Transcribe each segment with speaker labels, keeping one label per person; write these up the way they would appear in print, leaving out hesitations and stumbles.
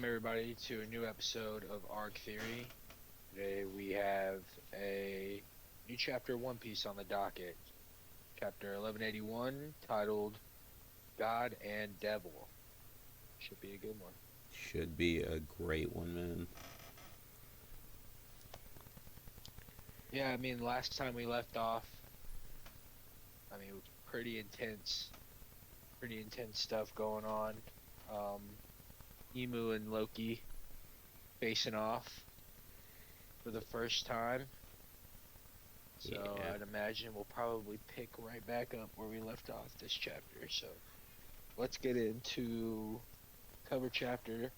Speaker 1: everybody to a new episode of Arc Theory. Today we have a new chapter of One Piece on the docket. Chapter 1181, titled God and Devil. Should be a good one.
Speaker 2: Should be a great one, man.
Speaker 1: Yeah, last time we left off, pretty intense stuff going on. Um, Emu and Loki facing off for the first time. So
Speaker 2: Yeah.
Speaker 1: I'd imagine we'll probably pick right back up where we left off this chapter. So let's get into cover chapter.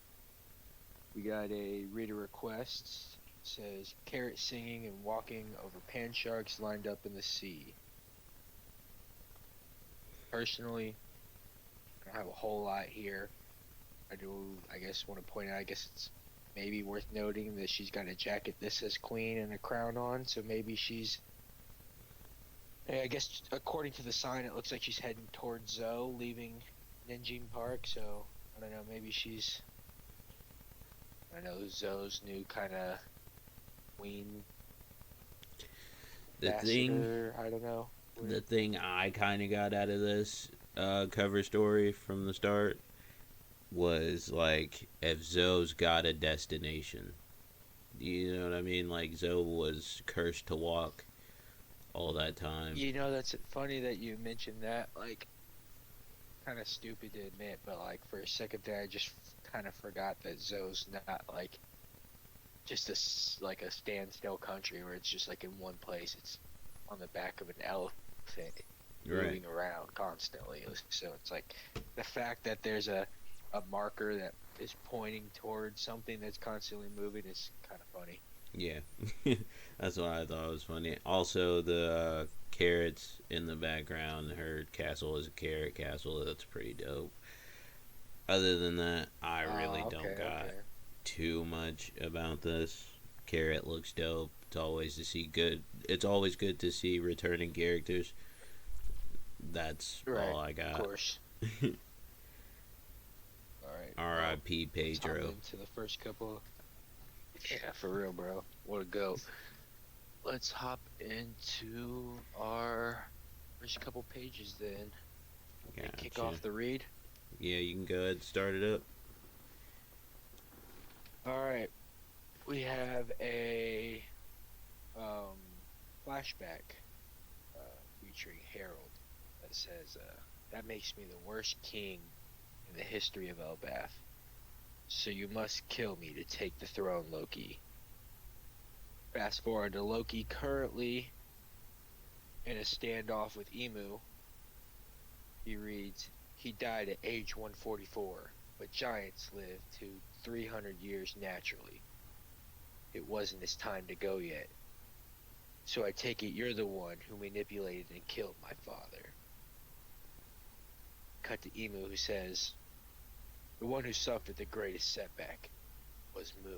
Speaker 1: We got a reader request. It says Carrot singing and walking over pan sharks lined up in the sea. Personally, I don't have a whole lot here. I guess want to point out, I guess it's maybe worth noting that she's got a jacket that says Queen and a crown on, so maybe she's, I guess according to the sign, it looks like she's heading towards Zoe, leaving Ninjin Park, so I don't know, maybe she's, I know Zoe's new kind of queen
Speaker 2: The
Speaker 1: ambassador, I don't know.
Speaker 2: the thing I kind of got out of this cover story from the start was like if Zoe's got a destination. You know what I mean? Like Zoe was cursed to walk all that time.
Speaker 1: You know, that's funny that you mentioned that, like, kind of stupid to admit, but like for a second there, I just kind of forgot that Zoe's not like just like a standstill country where it's just like in one place. It's on the back of an elephant, moving around constantly. So it's like the fact that there's a marker that is pointing towards something that's constantly moving is kind of funny.
Speaker 2: Yeah. That's what I thought was funny. Also, the carrots in the background, her castle is a carrot castle. That's pretty dope. Other than that, I really don't got too much about this. Carrot looks dope. It's always to see good. It's always good to see returning characters. That's all I got.
Speaker 1: Of course. Alright.
Speaker 2: R.I.P. Pedro.
Speaker 1: Into the first couple. Yeah, for real, bro. What a go. Let's hop into our first couple pages then.
Speaker 2: Gotcha.
Speaker 1: Kick off the read.
Speaker 2: Yeah, you can go ahead and start it up.
Speaker 1: Alright. We have a flashback featuring Harold that says, that makes me the worst king in the history of Elbath. So you must kill me to take the throne, Loki. Fast forward to Loki currently in a standoff with Emu. He reads, he died at age 144, but giants live to 300 years naturally. It wasn't his time to go yet. So I take it you're the one who manipulated and killed my father. Cut to Emu, who says, the one who suffered the greatest setback was Mu.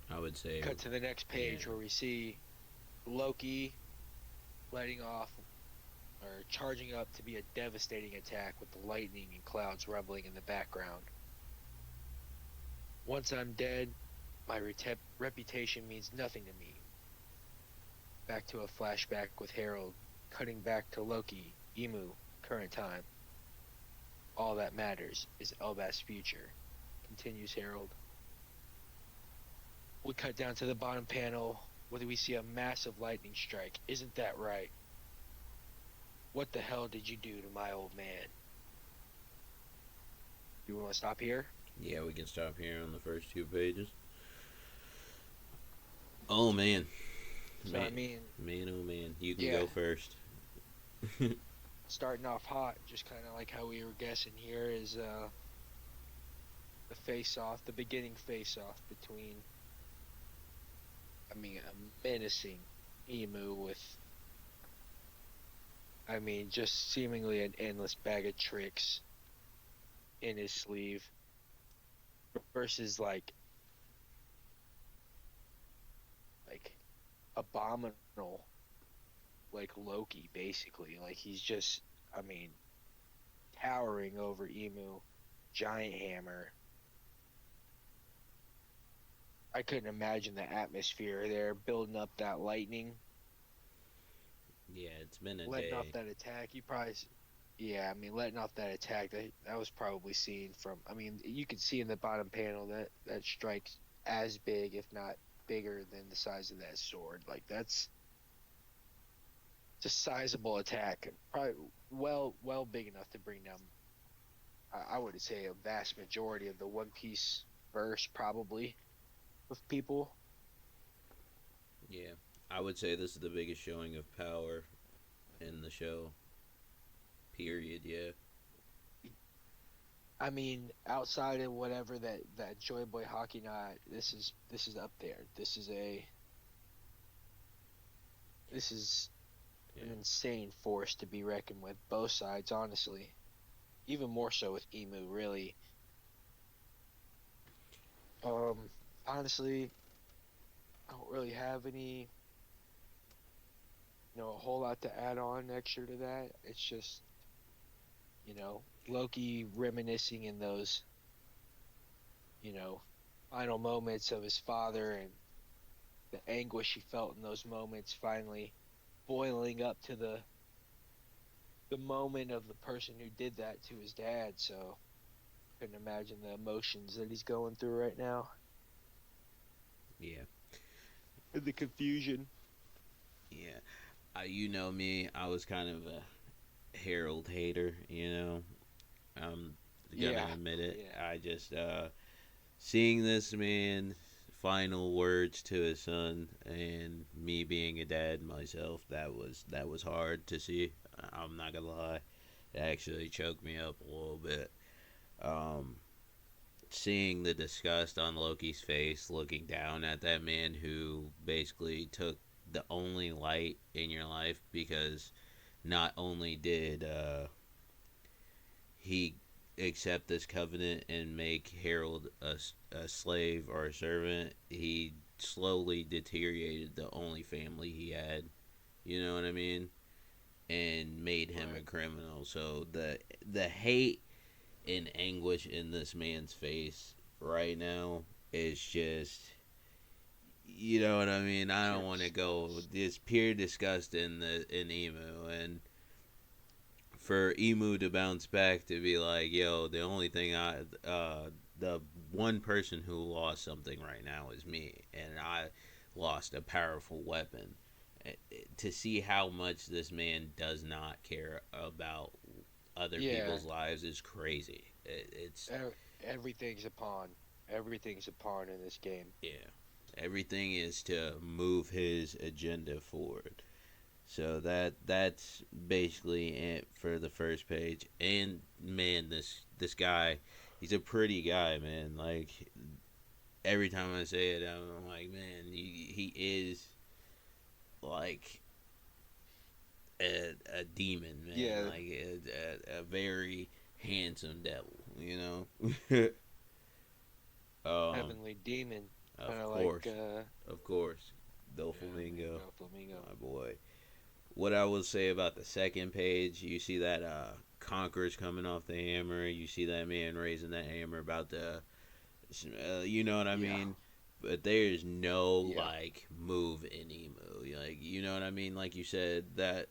Speaker 2: I would say.
Speaker 1: Cut to the next page where we see Loki letting off or charging up to be a devastating attack with the lightning and clouds rumbling in the background. Once I'm dead, my reputation means nothing to me. Back to a flashback with Harold, cutting back to Loki, Emu, current time. All that matters is Elbas's future, continues Harold. We cut down to the bottom panel where we see a massive lightning strike. Isn't that right? What the hell did you do to my old man? You want to stop here?
Speaker 2: Yeah, we can stop here on the first two pages. Oh, man.
Speaker 1: So,
Speaker 2: Man, oh, man. You can go first.
Speaker 1: Starting off hot, just kind of like how we were guessing here, is the face-off, the beginning face-off between, a menacing Emu with, just seemingly an endless bag of tricks in his sleeve versus like abominable, like Loki, basically. Like he's just, towering over Emu giant hammer. I couldn't imagine the atmosphere there, building up that lightning,
Speaker 2: Yeah, it's been a
Speaker 1: letting off
Speaker 2: day.
Speaker 1: that attack. Yeah, I mean, letting off that attack, that was probably seen from, I mean, you could see in the bottom panel that that strike's as big, if not bigger than the size of that sword. Like, that's just sizable attack. Probably well big enough to bring down, I would say, a vast majority of the One Piece verse, probably, of people.
Speaker 2: Yeah, I would say this is the biggest showing of power in the show. Period. Yeah.
Speaker 1: I mean, outside of whatever that Joy Boy Hockey Night, this is up there. This is
Speaker 2: Yeah.
Speaker 1: an insane force to be reckoned with. Both sides, honestly, even more so with Emu. Really, um, honestly, I don't really have any, a whole lot to add on extra to that. It's just, Loki reminiscing in those, you know, final moments of his father and the anguish he felt in those moments, finally boiling up to the moment of the person who did that to his dad. So couldn't imagine the emotions that he's going through right now
Speaker 2: Yeah.
Speaker 1: and the confusion.
Speaker 2: Yeah. You know me. I was kind of a Harold hater. I'm gonna
Speaker 1: Yeah,
Speaker 2: admit it.
Speaker 1: yeah,
Speaker 2: I just seeing this man final words to his son and me being a dad myself, that was hard to see. I'm not gonna lie. It actually choked me up a little bit. Um, Seeing the disgust on Loki's face, looking down at that man who basically took the only light in your life, because not only did he accept this covenant and make Harold a slave or a servant, he slowly deteriorated the only family he had. You know what I mean? And made him a
Speaker 1: right.
Speaker 2: criminal. So the hate and anguish in this man's face right now is just, you know what I mean. I don't
Speaker 1: Pure
Speaker 2: want to go.
Speaker 1: disgust.
Speaker 2: This pure disgust in Emu, and for Emu to bounce back to be like, yo, the only thing the one person who lost something right now is me, and I lost a powerful weapon. To see how much this man does not care about other
Speaker 1: Yeah,
Speaker 2: people's lives is crazy. It's
Speaker 1: everything's a pawn. Everything's a pawn in this game.
Speaker 2: Yeah, everything is to move his agenda forward. So that's basically it for the first page. And man, this guy, he's a pretty guy, man. Like every time I say it, I'm like, man, he is like a demon, man.
Speaker 1: Yeah,
Speaker 2: Like a very handsome devil, you know. um,
Speaker 1: heavenly demon, kind
Speaker 2: of
Speaker 1: of like
Speaker 2: course, of course,
Speaker 1: yeah, there you
Speaker 2: Doflamingo,
Speaker 1: go, Flamingo.
Speaker 2: my boy. What I will say about the second page, you see that Conqueror's coming off the hammer. You see that man raising that hammer about the, you know what I
Speaker 1: Yeah,
Speaker 2: mean? But there's no
Speaker 1: yeah.
Speaker 2: like move in emo. Like you know what I mean? Like you said that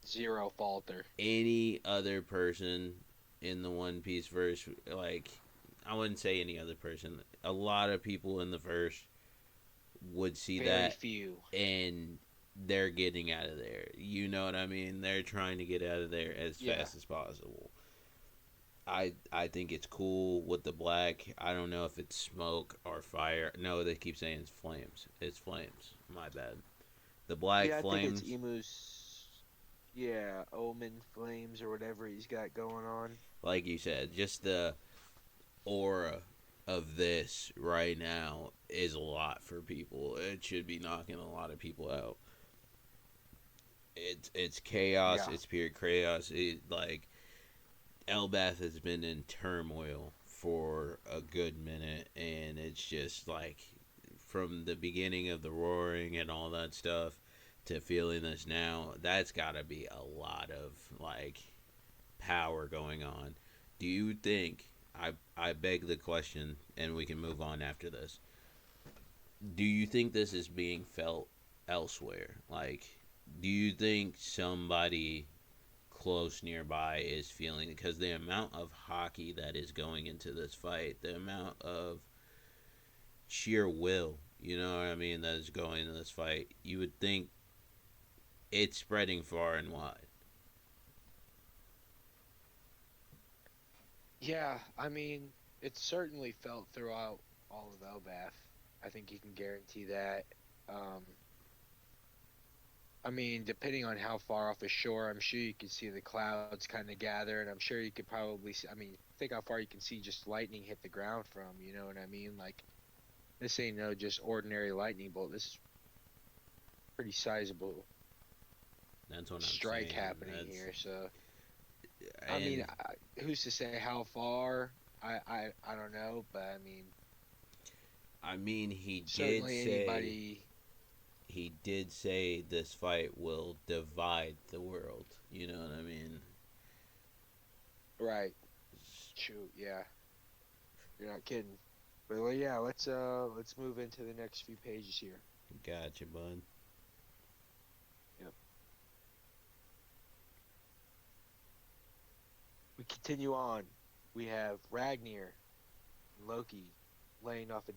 Speaker 1: Zero falter.
Speaker 2: any other person in the One Piece verse, like I wouldn't say any other person. A lot of people in the verse would see
Speaker 1: Very
Speaker 2: that
Speaker 1: few.
Speaker 2: and they're getting out of there. You know what I mean? They're trying to get out of there as
Speaker 1: Yeah,
Speaker 2: fast as possible. I think it's cool with the black. I don't know if it's smoke or fire. No, they keep saying it's flames. It's flames. My bad. The black
Speaker 1: yeah. I think it's
Speaker 2: flames,
Speaker 1: Emu's. Yeah, Omen flames or whatever he's got going on.
Speaker 2: like you said, just the aura of this right now is a lot for people. It should be knocking a lot of people out. It's chaos.
Speaker 1: Yeah,
Speaker 2: It's pure chaos. Like Elbath has been in turmoil for a good minute, and it's just like from the beginning of the roaring and all that stuff to feeling this now. That's got to be a lot of like power going on. Do you think? I beg the question, and we can move on after this. Do you think this is being felt elsewhere? Like, do you think somebody close nearby is feeling, because the amount of hockey that is going into this fight, the amount of sheer will, you know what I mean, that is going into this fight, you would think it's spreading far and wide.
Speaker 1: Yeah, I mean, it's certainly felt throughout all of Elbath. I think you can guarantee that. Um, I mean, depending on how far off the shore, I'm sure you could see the clouds kind of gather, and I'm sure you could probably see, I mean, think how far you can see just lightning hit the ground from, you know what I mean? Like, this ain't no just ordinary lightning bolt. This is pretty sizable
Speaker 2: That's what I'm
Speaker 1: strike
Speaker 2: saying.
Speaker 1: happening
Speaker 2: That's
Speaker 1: here. So, I mean,
Speaker 2: and
Speaker 1: who's to say how far? I don't know, but I mean,
Speaker 2: I mean
Speaker 1: certainly anybody.
Speaker 2: he did say this fight will divide the world. You know what I mean?
Speaker 1: Right. Shoot, yeah. You're not kidding. But well, yeah, let's move into the next few pages here.
Speaker 2: Gotcha, bud.
Speaker 1: Yep. We continue on. We have Ragnar and Loki laying off a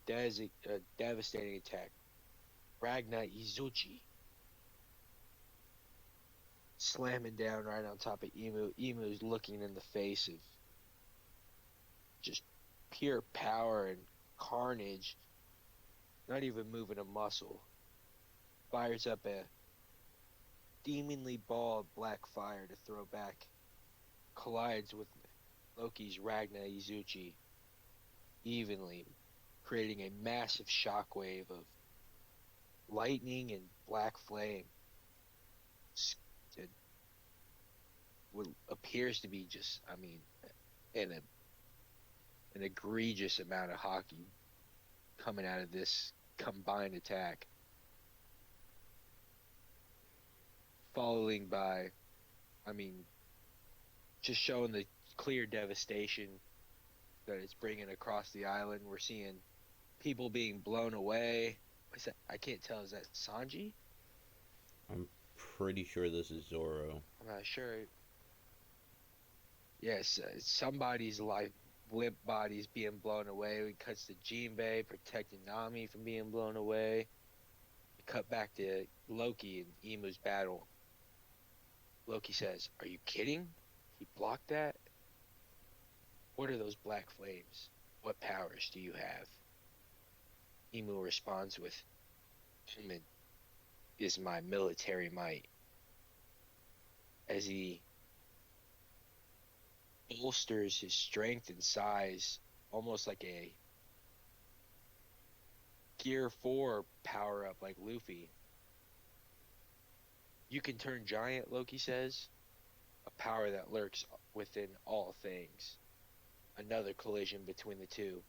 Speaker 1: devastating attack. Ragnar Izuchi slamming down right on top of Emu. Emu's looking in the face of just pure power and carnage, not even moving a muscle. Fires up a demonly ball of black fire to throw back, collides with Loki's Ragnar Izuchi evenly, creating a massive shockwave of lightning and black flame. It what appears to be just, I mean, an an egregious amount of hockey coming out of this combined attack, following by, I mean, just showing the clear devastation that it's bringing across the island. We're seeing people being blown away. What's that? I can't tell. Is that Sanji?
Speaker 2: I'm pretty sure this is Zoro.
Speaker 1: I'm not sure. Yes, somebody's life, limp body's being blown away. We cuts to Jinbei protecting Nami from being blown away. We cut back to Loki and Emu's battle. Loki says, "Are you kidding? He blocked that? What are those black flames? What powers do you have?" Emu responds with, "Human is my military might," as he bolsters his strength and size, almost like a Gear 4 power up like Luffy. You can turn giant, Loki says, a power that lurks within all things. Another collision between the two.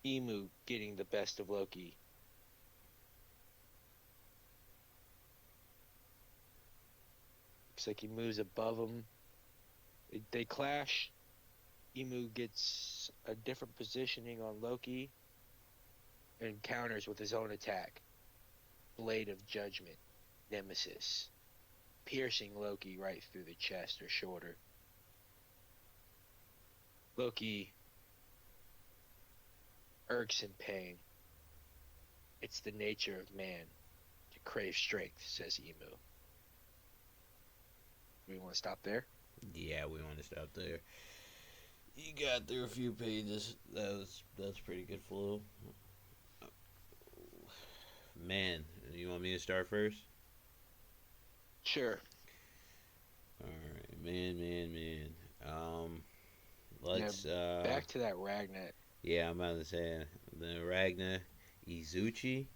Speaker 1: Emu getting the best of Loki. Looks like he moves above him. They clash. Emu gets a different positioning on Loki and counters with his own attack. Blade of Judgment, Nemesis, piercing Loki right through the chest or shoulder. Loki irks in pain. It's the nature of man to crave strength, says Emu. We want to stop there?
Speaker 2: Yeah, we want to stop there. You got through a few pages. That's pretty good flow. Man, you want me to start first?
Speaker 1: Sure.
Speaker 2: All right, man.
Speaker 1: Yeah,
Speaker 2: Let's
Speaker 1: back to that Ragnar.
Speaker 2: yeah, I'm about to say the Ragnar Izuchi.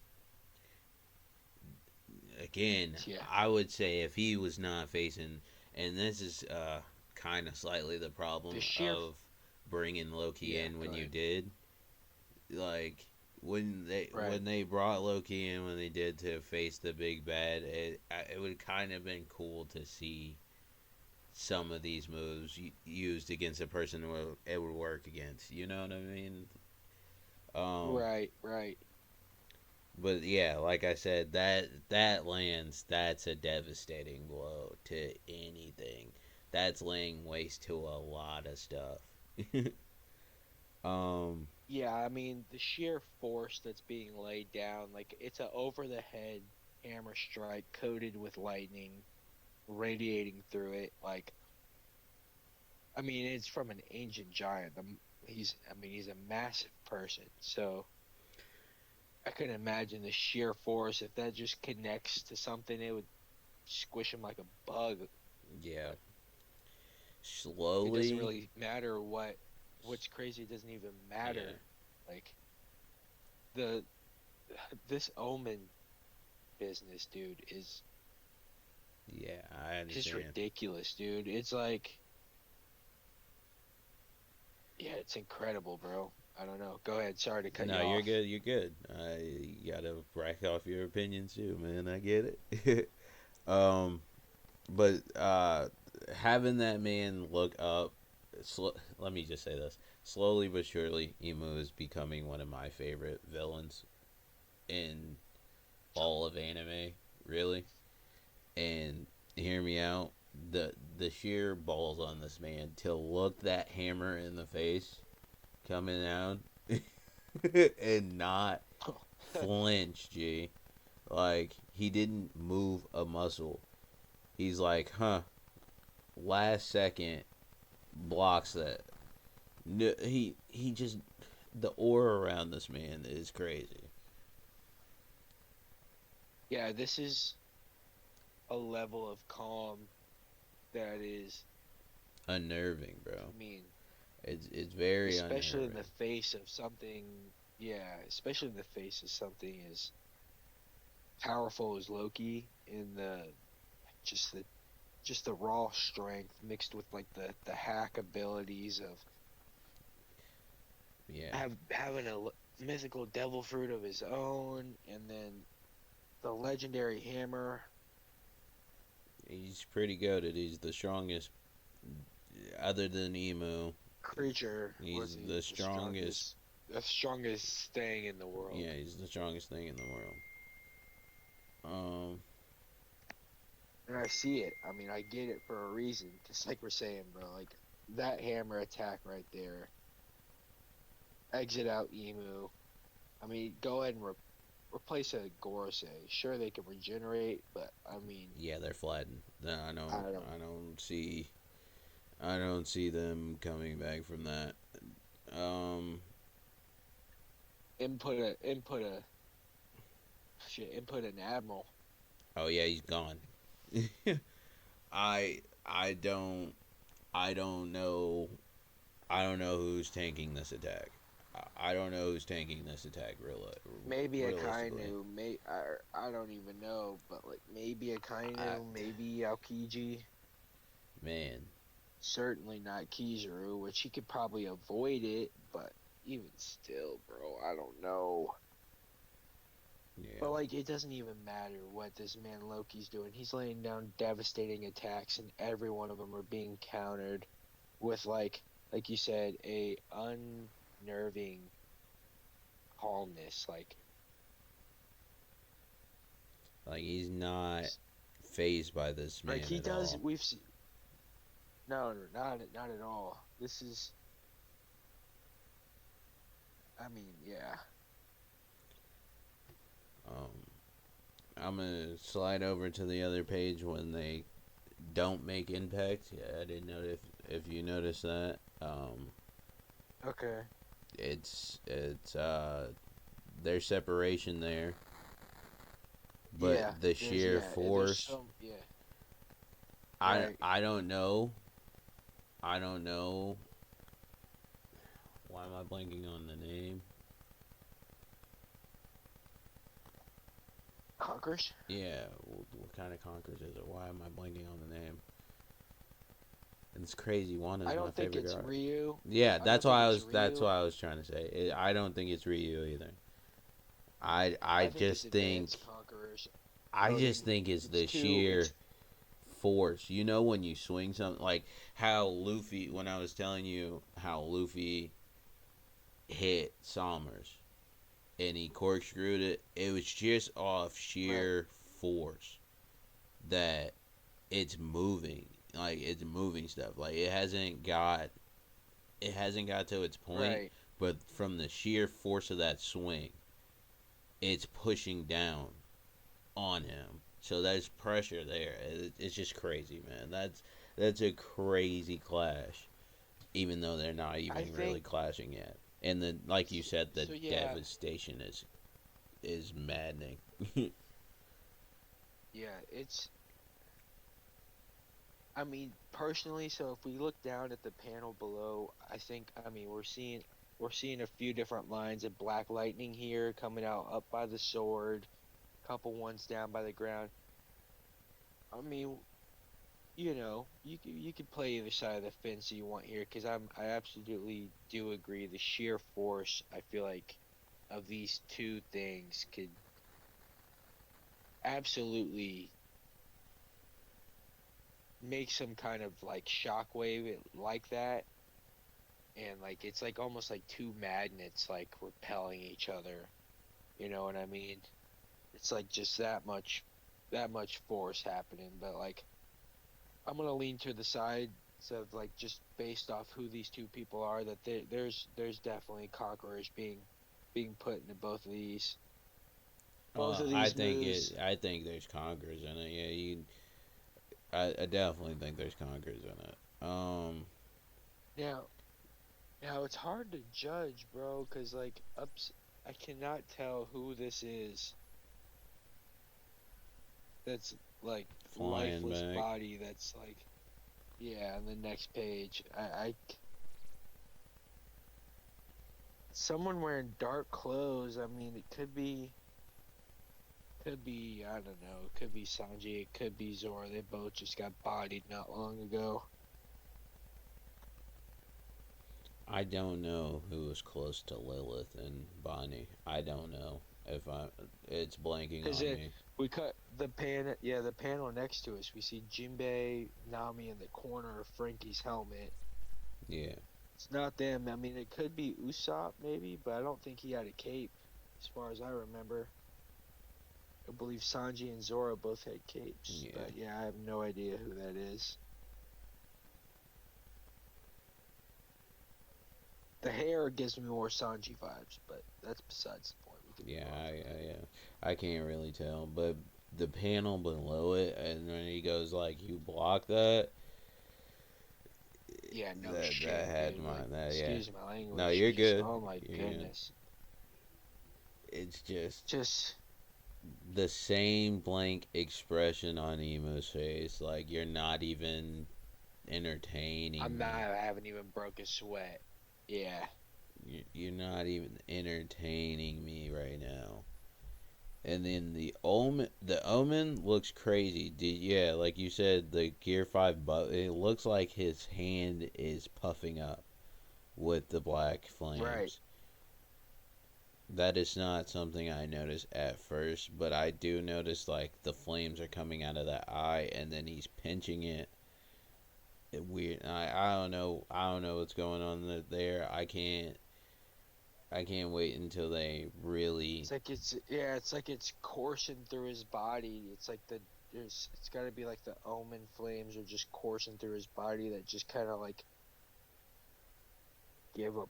Speaker 2: Again,
Speaker 1: Yeah,
Speaker 2: I would say if he was not facing, and this is kind of slightly the
Speaker 1: the
Speaker 2: problem
Speaker 1: sheer.
Speaker 2: of bringing Loki
Speaker 1: Yeah,
Speaker 2: in
Speaker 1: go
Speaker 2: when you
Speaker 1: ahead.
Speaker 2: did, like
Speaker 1: Right.
Speaker 2: when they brought Loki in when they did to face the big bad, it would kind of been cool to some of these moves used against a person it would work against. You know what I mean? Um,
Speaker 1: Right, right.
Speaker 2: but yeah, like I said, that lands. That's a devastating blow to anything. That's laying waste to a lot of stuff. um,
Speaker 1: Yeah, I mean the sheer force that's being laid down, like it's a over the head hammer strike coated with lightning radiating through it. Like, I mean, it's from an ancient giant. I mean, he's a massive person. So I can imagine the sheer force. If that just connects to something, it would squish him like a bug.
Speaker 2: yeah,
Speaker 1: But it doesn't
Speaker 2: slowly.
Speaker 1: really matter what's crazy. It doesn't even
Speaker 2: Yeah,
Speaker 1: matter. Like the this Omen business, dude, is
Speaker 2: yeah, I
Speaker 1: just
Speaker 2: understand.
Speaker 1: ridiculous, dude. It's like, yeah, it's incredible, bro. I don't know. Go ahead. Sorry to cut you
Speaker 2: No, you're
Speaker 1: off.
Speaker 2: good. You're good. You gotta rack off your opinions too, man. I get it. um, but having that man look up, let me just say this: slowly but surely, Emu is becoming one of my favorite villains in all of anime. Really, and hear me out. The sheer balls on this man to look that hammer in the face coming out and not flinch, G. Like, he didn't move a muscle. He's like, huh, last second blocks that. No, he just, the aura around this man is crazy.
Speaker 1: Yeah, this is a level of calm that is,
Speaker 2: Unnerving, bro.
Speaker 1: I mean,
Speaker 2: It's very
Speaker 1: especially in the
Speaker 2: unnerving.
Speaker 1: face of something, yeah, especially in the face of something as powerful as Loki in just the just the raw strength mixed with like the hack abilities of
Speaker 2: Yeah,
Speaker 1: having mythical devil fruit of his own, and then the legendary hammer
Speaker 2: he's pretty goated. He's the strongest, other than Emu.
Speaker 1: creature. Was
Speaker 2: He's
Speaker 1: he
Speaker 2: the strongest.
Speaker 1: the strongest thing in the
Speaker 2: Yeah,
Speaker 1: world?
Speaker 2: he's the strongest thing in the world. Um,
Speaker 1: And I see it. I mean, I get it for a reason. Just like we're saying, bro. Like that hammer attack right there, exit out Emu. I mean, go ahead and replace a Gorosei. Sure, they can regenerate, but I mean,
Speaker 2: yeah, they're flattened. No, I
Speaker 1: I
Speaker 2: don't.
Speaker 1: don't know.
Speaker 2: I don't see. I don't see them coming back from that. Um.
Speaker 1: Input a shit. Input an admiral.
Speaker 2: Oh yeah, he's gone. I don't. I don't know. I don't know who's tanking this attack. I don't know who's tanking this attack.
Speaker 1: Maybe a
Speaker 2: Realistically,
Speaker 1: Kainu. I don't even know, but like maybe a
Speaker 2: I
Speaker 1: Kainu. Maybe Aokiji.
Speaker 2: man.
Speaker 1: Certainly not Kizaru, which he could probably avoid it, but even still, bro, I don't know.
Speaker 2: Yeah.
Speaker 1: But like, it doesn't even matter what this man Loki's doing. He's laying down devastating attacks, and every one of them are being countered with like you said, a unnerving calmness.
Speaker 2: Like he's not phased by this
Speaker 1: Like
Speaker 2: man
Speaker 1: he
Speaker 2: at
Speaker 1: does.
Speaker 2: all.
Speaker 1: We've seen. No, no, not at all. This is. I mean, yeah.
Speaker 2: Um, I'm gonna slide over to the other page when they don't make impact. Yeah, I didn't know if you noticed that.
Speaker 1: Okay.
Speaker 2: It's their separation there,
Speaker 1: Yeah.
Speaker 2: but the
Speaker 1: There's
Speaker 2: sheer
Speaker 1: yeah. There's
Speaker 2: force.
Speaker 1: some yeah.
Speaker 2: I
Speaker 1: Right.
Speaker 2: I don't know. I don't know. Why am I blanking on the name?
Speaker 1: Conquers.
Speaker 2: Yeah, what kind of conquers is it? Why am I blanking on the name? And it's crazy.
Speaker 1: I
Speaker 2: Wana's my
Speaker 1: don't think
Speaker 2: favorite
Speaker 1: it's
Speaker 2: girl.
Speaker 1: Ryu.
Speaker 2: Yeah,
Speaker 1: I don't think it's
Speaker 2: That's
Speaker 1: Ryu.
Speaker 2: what I was trying to say. I don't think it's Ryu either. I
Speaker 1: I think it's
Speaker 2: just
Speaker 1: Advanced
Speaker 2: think
Speaker 1: Conquerors.
Speaker 2: I
Speaker 1: Or
Speaker 2: just think it's
Speaker 1: it's
Speaker 2: the
Speaker 1: two.
Speaker 2: sheer
Speaker 1: It's
Speaker 2: force. You know when you swing something like how Luffy when I was telling you how Luffy hit Somers and he corkscrewed it, it was just off
Speaker 1: Right.
Speaker 2: sheer force that it's moving. Like it's moving stuff. Like it hasn't got to its point,
Speaker 1: Right.
Speaker 2: but from the sheer force of that swing, it's pushing down on him. So there's pressure there. It's just crazy, man. That's a crazy clash, even though they're not
Speaker 1: I
Speaker 2: even really
Speaker 1: think
Speaker 2: clashing yet. And then, like you said, the
Speaker 1: so. Yeah.
Speaker 2: devastation is maddening.
Speaker 1: Yeah. I mean, personally, so if we look down at the panel below, I mean, we're seeing a few different lines of black lightning here coming out up by the sword, couple ones down by the ground. I mean, you could play either side of the fence you want here, because I absolutely do agree the sheer force I feel like of these two things could absolutely make some kind of like shockwave like that, and like it's like almost like two magnets like repelling each other. You know what I mean? It's like just that much force happening, but like I'm gonna lean to the side of like just based off who these two people are that there's definitely conquerors being put into both of
Speaker 2: I
Speaker 1: these
Speaker 2: think
Speaker 1: moves.
Speaker 2: it. I think there's conquerors in it. Yeah, I definitely think there's conquerors in it.
Speaker 1: Now now it's hard to judge, bro, because like ups I cannot tell who this is that's like
Speaker 2: Flying
Speaker 1: lifeless
Speaker 2: back.
Speaker 1: body that's like, yeah, on the next page. Someone wearing dark clothes. I mean, it could be, I don't know, it could be Sanji, it could be Zora. They both just got bodied not long ago.
Speaker 2: I don't know who was close to Lilith and Bonnie. I don't know if I. It's blanking
Speaker 1: Because
Speaker 2: on
Speaker 1: it
Speaker 2: me.
Speaker 1: we cut the panel next to us. We see Jinbei, Nami in the corner of Frankie's helmet.
Speaker 2: Yeah.
Speaker 1: It's not them. I mean, it could be Usopp maybe, but I don't think he had a cape, as far as I remember. I believe Sanji and Zoro both had capes,
Speaker 2: Yeah.
Speaker 1: but yeah, I have no idea who that is. The hair gives me more Sanji vibes, but that's besides the point. We can move
Speaker 2: Yeah.
Speaker 1: on from that.
Speaker 2: I can't really tell, but the panel below it, and when he goes like, "You block that,"
Speaker 1: Yeah, no
Speaker 2: that
Speaker 1: shit,
Speaker 2: had
Speaker 1: dude.
Speaker 2: my
Speaker 1: Like,
Speaker 2: that yeah.
Speaker 1: excuse my
Speaker 2: No,
Speaker 1: language.
Speaker 2: you're
Speaker 1: Just,
Speaker 2: good.
Speaker 1: oh my
Speaker 2: You're good.
Speaker 1: goodness.
Speaker 2: It's just
Speaker 1: Just,
Speaker 2: the same blank expression on Emo's face. Like you're not even entertaining me.
Speaker 1: I haven't even broke a sweat. Yeah.
Speaker 2: You're not even entertaining me right now. And then the omen looks crazy. Yeah, like you said, the Gear 5 but it looks like his hand is puffing up with the black
Speaker 1: Right.
Speaker 2: flames. That is not something I noticed at first, but I do notice like the flames are coming out of that eye and then he's pinching it. Weird. I don't know. I don't know what's going on there. I can't wait until they really.
Speaker 1: It's like it's coursing through his body. It's like it's got to be like the omen flames are just coursing through his body that just kind of like give a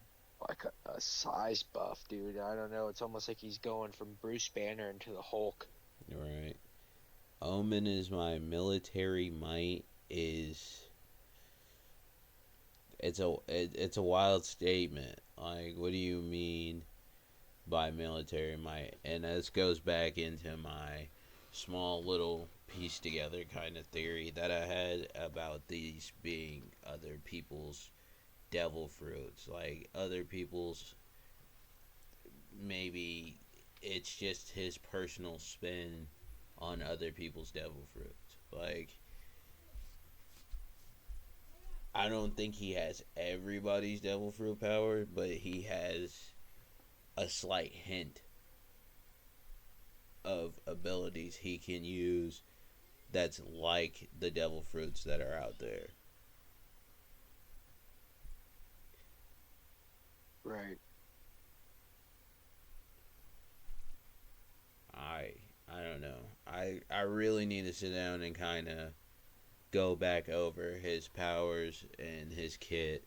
Speaker 1: like a size buff, dude. I don't know. It's almost like he's going from Bruce Banner into the Hulk.
Speaker 2: Right. Omen is my military might is it's a wild statement. Like what do you mean by military might? And this goes back into my small little piece together kind of theory that I had about these being other people's devil fruits. Like other people's maybe it's just his personal spin on other people's devil fruits. Like I don't think he has everybody's devil fruit power, but he has a slight hint of abilities he can use that's like the devil fruits that are out there.
Speaker 1: Right.
Speaker 2: I I don't know. I really need to sit down and kind of go back over his powers and his kit.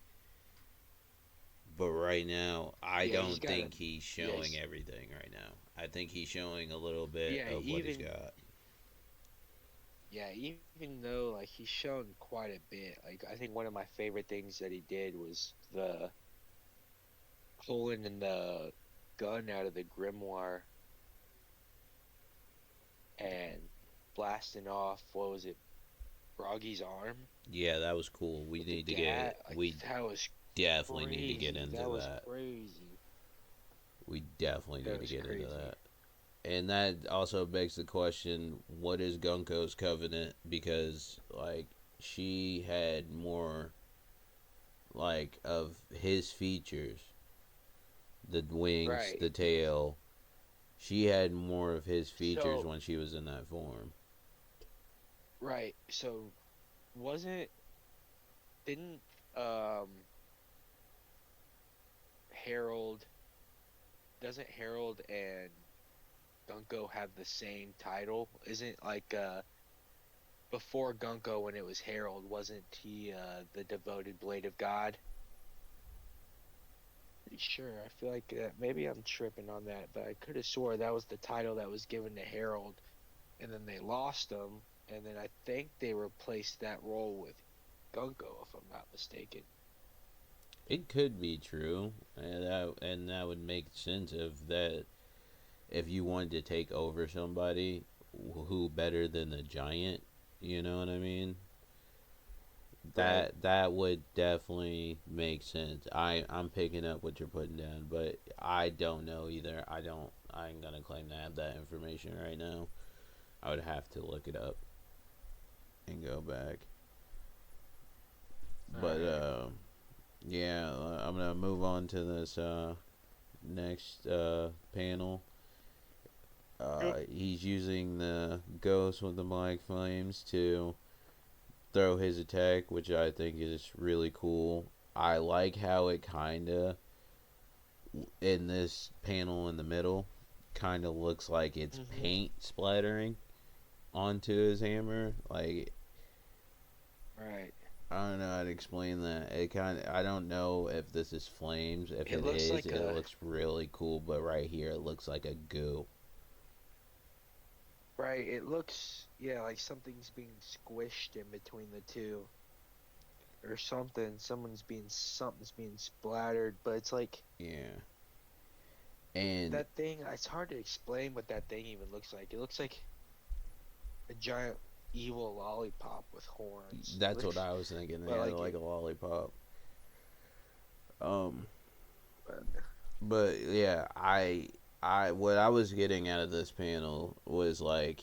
Speaker 2: But right now, I
Speaker 1: Yeah, he's
Speaker 2: don't
Speaker 1: got a.
Speaker 2: think he's
Speaker 1: Yeah,
Speaker 2: showing everything right now. I think he's showing a little bit
Speaker 1: yeah.
Speaker 2: of what he's
Speaker 1: Even
Speaker 2: got.
Speaker 1: yeah, even though like he's shown quite a bit. Like I think one of my favorite things that he did was the pulling in the gun out of the grimoire and blasting off. What was it? Froggy's arm
Speaker 2: Yeah, that was cool.
Speaker 1: with the gat. Like
Speaker 2: We
Speaker 1: that was
Speaker 2: definitely need to get
Speaker 1: crazy.
Speaker 2: into
Speaker 1: That was
Speaker 2: that.
Speaker 1: crazy.
Speaker 2: We definitely
Speaker 1: That
Speaker 2: need to
Speaker 1: was
Speaker 2: get into
Speaker 1: crazy.
Speaker 2: that. And that also begs the question, what is Gunko's covenant? Because like she had more like of his features, the wings,
Speaker 1: Right.
Speaker 2: the tail. She had more of his features
Speaker 1: So
Speaker 2: when she was in that form.
Speaker 1: right. So wasn't didn't um Harold doesn't Harold and Gunko have the same title? Isn't like before Gunko when it was Harold, wasn't he the devoted blade of God? Pretty sure. I feel like maybe I'm tripping on that, but I could have swore that was the title that was given to Harold, and then they lost him, and then I think they replaced that role with Gunko, if I'm not mistaken.
Speaker 2: It could be true, and that would make sense if that if you wanted to take over somebody who better than the giant, you know what I mean?
Speaker 1: Right.
Speaker 2: That would definitely make sense. I'm picking up what you're putting down, but I don't know either. I ain't gonna claim to have that information right now. I would have to look it up and go back.
Speaker 1: All
Speaker 2: But
Speaker 1: right.
Speaker 2: yeah, I'm gonna move on to this next panel.
Speaker 1: Yep.
Speaker 2: He's using the ghost with the black flames to throw his attack, which I think is really cool. I like how it kinda in this panel in the middle kind of looks like it's
Speaker 1: Hmm.
Speaker 2: paint splattering onto his hammer. Like
Speaker 1: Right.
Speaker 2: I don't know how to explain that. It kind of I don't know if this is flames. If
Speaker 1: It
Speaker 2: it
Speaker 1: looks
Speaker 2: is,
Speaker 1: like
Speaker 2: it
Speaker 1: a
Speaker 2: looks really cool. But right here, it looks like a goo.
Speaker 1: right. It looks yeah like something's being squished in between the two or something. Something's being splattered, but it's like
Speaker 2: Yeah, and
Speaker 1: that thing. It's hard to explain what that thing even looks like. It looks like a giant evil lollipop with horns. It
Speaker 2: that's what
Speaker 1: looks,
Speaker 2: I was thinking. They
Speaker 1: but
Speaker 2: had
Speaker 1: like
Speaker 2: like
Speaker 1: it,
Speaker 2: a lollipop. Um,
Speaker 1: but
Speaker 2: but yeah, I what I was getting out of this panel was like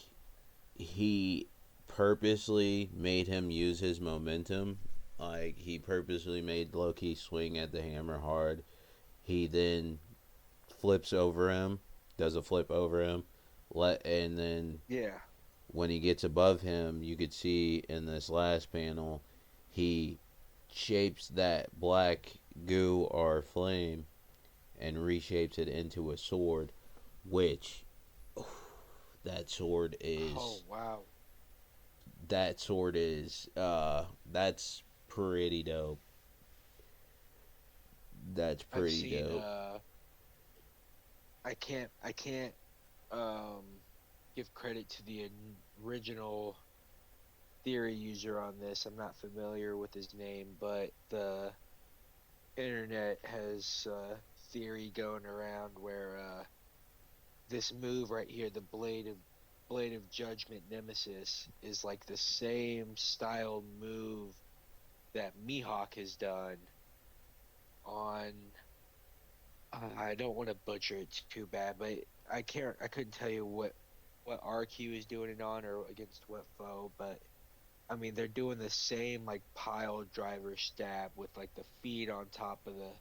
Speaker 2: he purposely made him use his momentum. Like he purposely made Loki swing at the hammer hard. He then flips over him, does a flip over him, and then
Speaker 1: yeah,
Speaker 2: when he gets above him, you could see in this last panel, he shapes that black goo or flame and reshapes it into a sword, which that sword
Speaker 1: oh
Speaker 2: is
Speaker 1: wow,
Speaker 2: that's pretty dope. That's
Speaker 1: I've
Speaker 2: pretty
Speaker 1: seen
Speaker 2: dope.
Speaker 1: I can't um give credit to the original theory user on this. I'm not familiar with his name, but the internet has theory going around where this move right here, the Blade of Judgment Nemesis, is like the same style move that Mihawk has done on. I don't want to butcher it too bad, but I can't. I couldn't tell you what arc he was doing it on or against what foe, but I mean they're doing the same like pile driver stab with like the feet on top of the.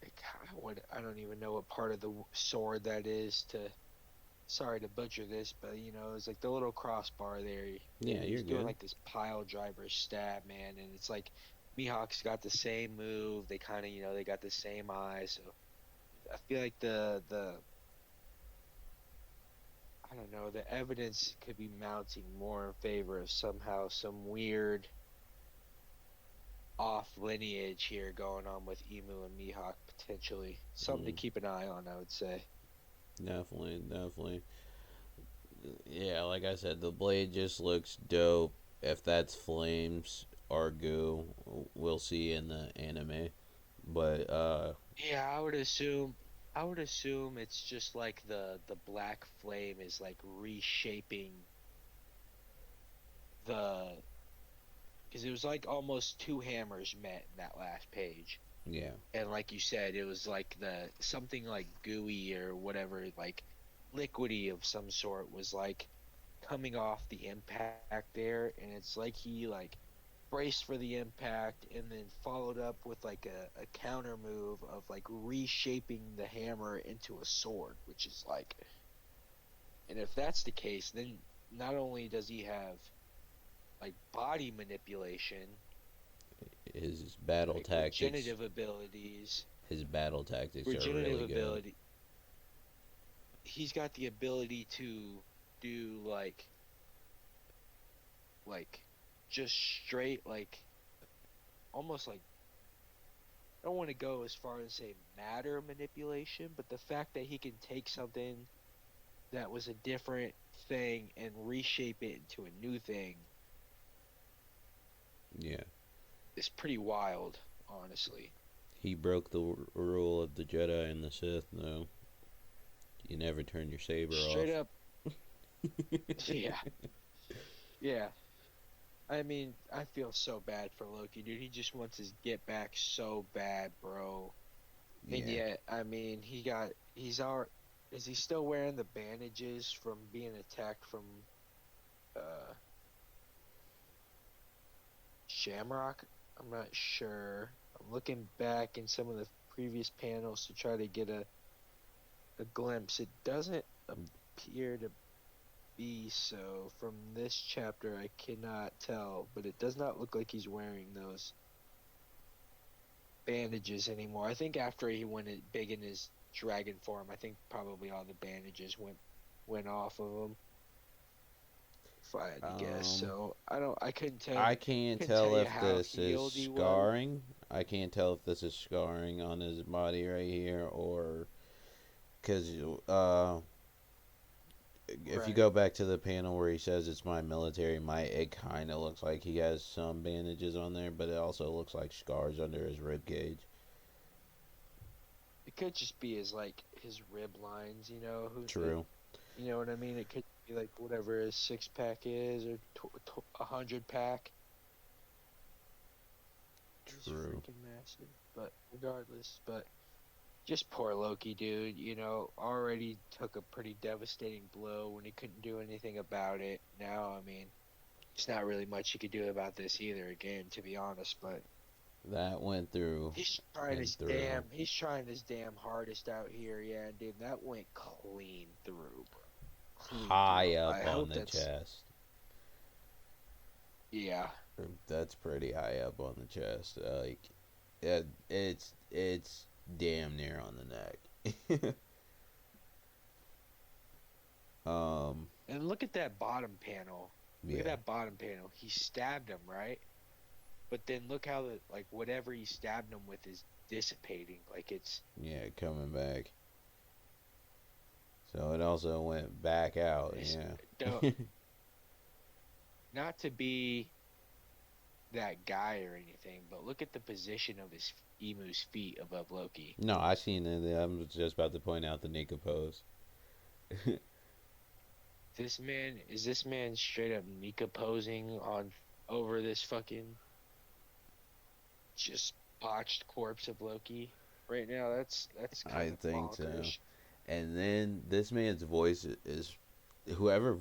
Speaker 1: Like, what I don't even know what part of the sword that is to. sorry to butcher this, but it's like the little crossbar there.
Speaker 2: Yeah, you're
Speaker 1: He's doing
Speaker 2: good.
Speaker 1: like this pile driver stab, man, and it's like Mihawk's got the same move. They kind of, they got the same eyes. So I feel like the I don't know, the evidence could be mounting more in favor of somehow some weird off lineage here going on with Emu and Mihawk potentially. Something to
Speaker 2: Mm,
Speaker 1: keep an eye on, I would say.
Speaker 2: definitely, definitely. Yeah, like I said, the blade just looks dope. If that's flames or goo, we'll see in the anime. But
Speaker 1: Yeah, I would assume it's just like the black flame is like reshaping the because it was like almost two hammers met in that last page.
Speaker 2: yeah,
Speaker 1: And like you said, it was like the something like gooey or whatever, like liquidy of some sort was like coming off the impact there, and it's like he like braced for the impact and then followed up with like a counter move of like reshaping the hammer into a sword, which is like, and if that's the case, then not only does he have like body manipulation,
Speaker 2: battle
Speaker 1: like
Speaker 2: tactics, his battle tactics are
Speaker 1: regenerative
Speaker 2: really good.
Speaker 1: ability, he's got the ability to do like just straight like almost like I don't want to go as far as say matter manipulation, but the fact that he can take something that was a different thing and reshape it into a new thing
Speaker 2: Yeah,
Speaker 1: is pretty wild, honestly.
Speaker 2: he broke the rule of the Jedi and the Sith. No, you never turn your saber
Speaker 1: Straight
Speaker 2: off.
Speaker 1: up, yeah, yeah. I mean, I feel so bad for Loki, dude. He just wants his get back so bad, bro. And
Speaker 2: Yeah,
Speaker 1: yet, I mean, he's our is he still wearing the bandages from being attacked from uh Shamrock? I'm not sure. I'm looking back in some of the previous panels to try to get a glimpse. It doesn't appear to be so from this chapter. I cannot tell, but it does not look like he's wearing those bandages anymore. I think after he went big in his dragon form, I think probably all the bandages went off of him. If I had to guess,
Speaker 2: um,
Speaker 1: so I couldn't
Speaker 2: I can't
Speaker 1: tell
Speaker 2: tell
Speaker 1: you
Speaker 2: if
Speaker 1: how
Speaker 2: this is
Speaker 1: healed he was.
Speaker 2: scarring. I can't tell if this is scarring on his body right here, or because if you
Speaker 1: Right.
Speaker 2: go back to the panel where he says it's my military might, it kind of looks like he has some bandages on there, but it also looks like scars under his rib cage.
Speaker 1: It could just be his like his rib lines,
Speaker 2: True,
Speaker 1: you know what I mean. It could be like whatever his six pack is or 100 pack. He's
Speaker 2: true.
Speaker 1: freaking massive. But regardless, but just poor Loki, dude. Already took a pretty devastating blow when he couldn't do anything about it. Now, I mean, it's not really much you could do about this either. Again, to be honest, but
Speaker 2: That went through and through.
Speaker 1: he's trying his damn hardest out here, yeah, and dude, that went clean through, bro. Clean
Speaker 2: High
Speaker 1: through. I
Speaker 2: up on
Speaker 1: hope
Speaker 2: the
Speaker 1: that's
Speaker 2: chest.
Speaker 1: yeah.
Speaker 2: That's pretty high up on the chest. Like, it's damn near on the neck. um,
Speaker 1: And look at that bottom panel. Look at
Speaker 2: yeah,
Speaker 1: that bottom panel. He stabbed him, right? But then look how like whatever he stabbed him with is dissipating. Like
Speaker 2: yeah, coming back. So it also went back out.
Speaker 1: it's
Speaker 2: Yeah.
Speaker 1: don't not to be that guy or anything, but look at the position of his emu's feet above Loki.
Speaker 2: No, I seen it. I'm just about to point out the Nika pose.
Speaker 1: This man straight up Nika posing on over this fucking just botched corpse of Loki right now. That's
Speaker 2: I
Speaker 1: kind of
Speaker 2: think so.
Speaker 1: bonkers.
Speaker 2: And then this man's voice is whoever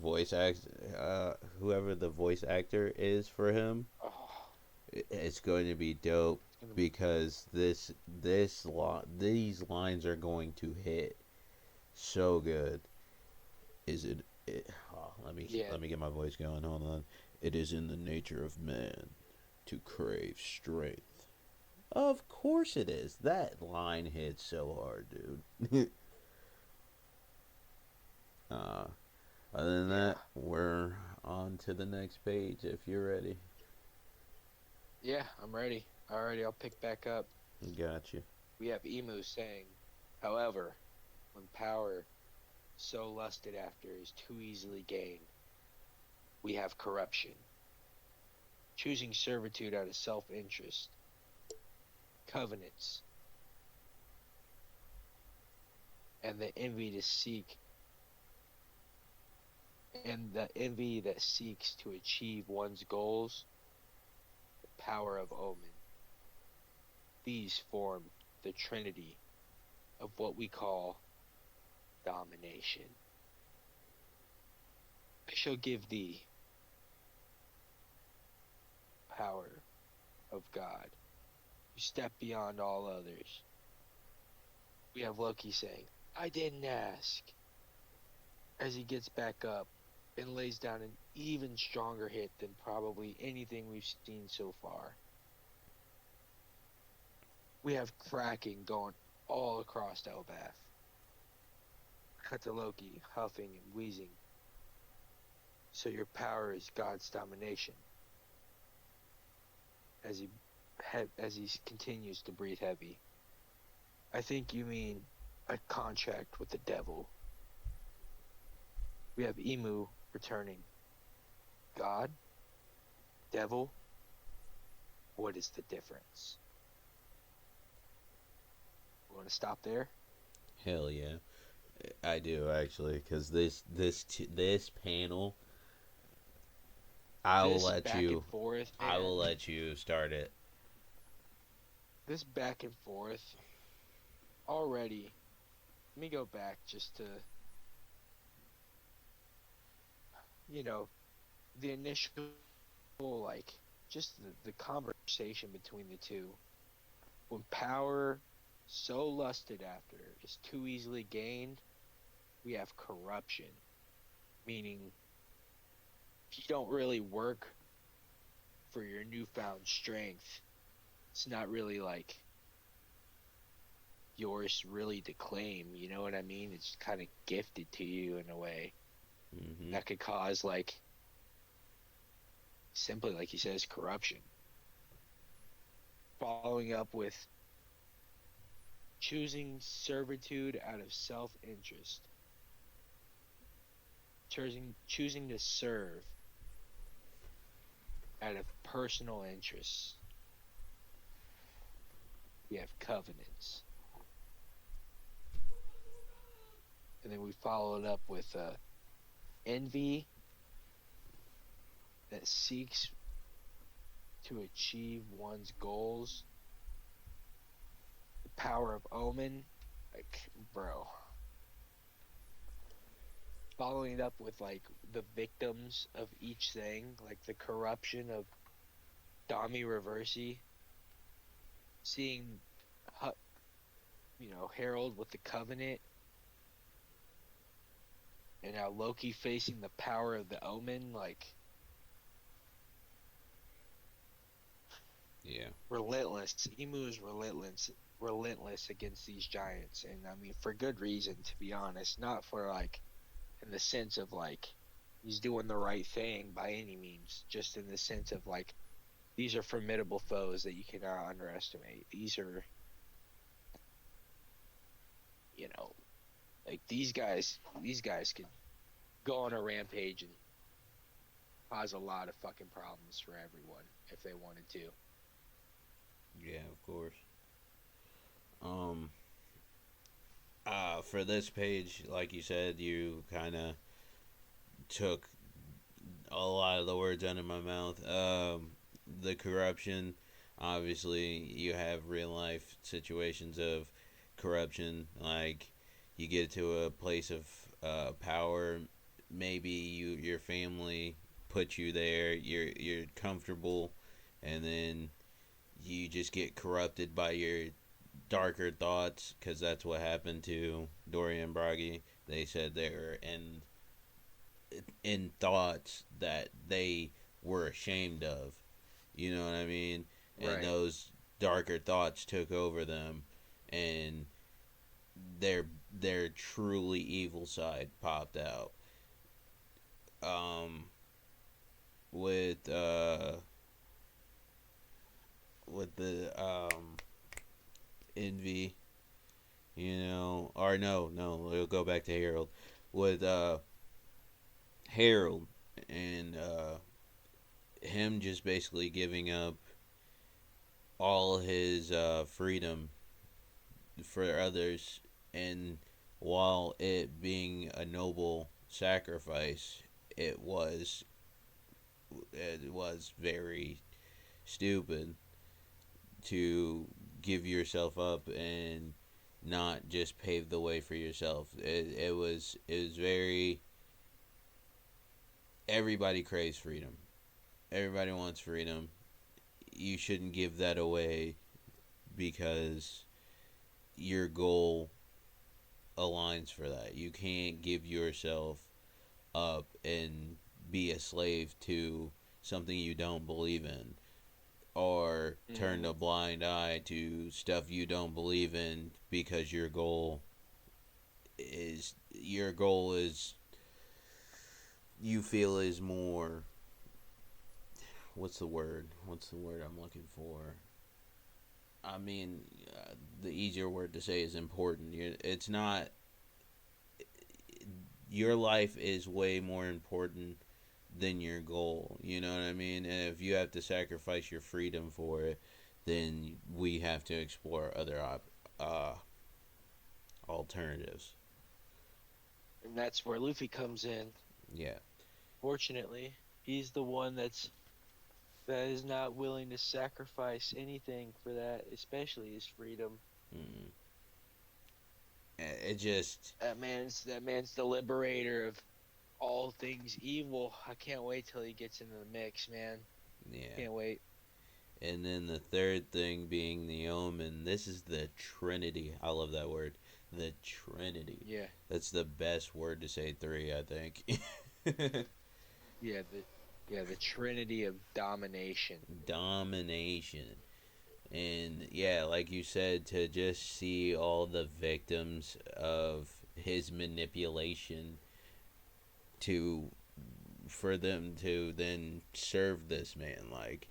Speaker 2: the voice actor is for him.
Speaker 1: Oh,
Speaker 2: It's going to be dope
Speaker 1: it's gonna be
Speaker 2: because these lines are going to hit so good. Is it oh,
Speaker 1: Yeah,
Speaker 2: let me get my voice going. Hold on. It is in the nature of man to crave strength. Of course it is. That line hits so hard, dude. uh, other than
Speaker 1: yeah,
Speaker 2: that, we're on to the next page if you're ready.
Speaker 1: yeah. I'm ready. Alrighty, I'll pick back up.
Speaker 2: Got you.
Speaker 1: We have Emu saying, however, when power so lusted after is too easily gained, we have corruption, choosing servitude out of self-interest, covenants, and the envy to seek and the envy that seeks to achieve one's goals, the power of omen. These form the trinity of what we call domination. I shall give thee power of God. You step beyond all others. We have Loki saying, I didn't ask, as he gets back up and lays down an even stronger hit than probably anything we've seen so far. We have Kraken going all across Elbath. Cut to Loki, huffing and wheezing. So your power is God's domination. As he continues to breathe heavy. I think you mean a contract with the devil. We have Emu returning. God? Devil? What is the difference? We want to stop there?
Speaker 2: Hell yeah, I do actually, because this panel, I will
Speaker 1: This
Speaker 2: let
Speaker 1: back and
Speaker 2: you,
Speaker 1: forth,
Speaker 2: I will
Speaker 1: man.
Speaker 2: let you start it.
Speaker 1: This back and forth already. Let me go back just to, you know, the initial, like, just the conversation between the two. When power so lusted after is too easily gained, we have corruption, meaning if you don't really work for your newfound strength, it's not really like yours really to claim, you know what I mean? It's kind of gifted to you in a way
Speaker 2: Mm-hmm.
Speaker 1: that could cause, like, simply like he says, corruption. Following up with choosing servitude out of self-interest, choosing to serve out of personal interests. We have covenants. And then we follow it up with envy that seeks to achieve one's goals, the power of omen. Like, bro, following it up with like the victims of each thing, like the corruption of Dami Reversi, seeing, Harold with the Covenant, and now Loki facing the power of the Omen. Like,
Speaker 2: Yeah.
Speaker 1: relentless. Emu is relentless against these giants, and I mean for good reason, to be honest. Not for like in the sense of like he's doing the right thing by any means, just in the sense of like these are formidable foes that you cannot underestimate. These are, you know, like these guys could go on a rampage and cause a lot of fucking problems for everyone if they wanted to.
Speaker 2: Yeah, of course. Um, for this page, like you said, you kind of took a lot of the words out of my mouth. The corruption, obviously, you have real life situations of corruption. Like, you get to a place of power, maybe your family put you there. You're comfortable, and then you just get corrupted by your darker thoughts, because that's what happened to Dorian Bragi. They said they were in in thoughts that they were ashamed of. You know what I mean? And
Speaker 1: Right.
Speaker 2: those darker thoughts took over them, and their truly evil side popped out. Um, with the envy, or no, it'll go back to Harold with Harold and him just basically giving up all his freedom for others, and while it being a noble sacrifice, it was it was very stupid to give yourself up and not just pave the way for yourself. It was very, everybody craves freedom. Everybody wants freedom. You shouldn't give that away because your goal aligns for that. You can't give yourself up and be a slave to something you don't believe in, or turn
Speaker 1: Hmm.
Speaker 2: a blind eye to stuff you don't believe in because your goal is you feel is more, what's the word I'm looking for. I mean, the easier word to say is important. It's not, your life is way more important than your goal. You know what I mean? And if you have to sacrifice your freedom for it, then we have to explore other uh, alternatives.
Speaker 1: And that's where Luffy comes in.
Speaker 2: Yeah.
Speaker 1: Fortunately, he's the one that is not willing to sacrifice anything for that, especially his freedom.
Speaker 2: Mm. It just,
Speaker 1: That man's the liberator of all things evil. I can't wait till he gets into the mix, man.
Speaker 2: yeah.
Speaker 1: Can't wait.
Speaker 2: And then the third thing being the omen. This is the Trinity. I love that word. The Trinity.
Speaker 1: Yeah,
Speaker 2: That's the best word to say three, I think.
Speaker 1: yeah, the Trinity of domination.
Speaker 2: Domination. And yeah, like you said, to just see all the victims of his manipulation to for them to then serve this man, like,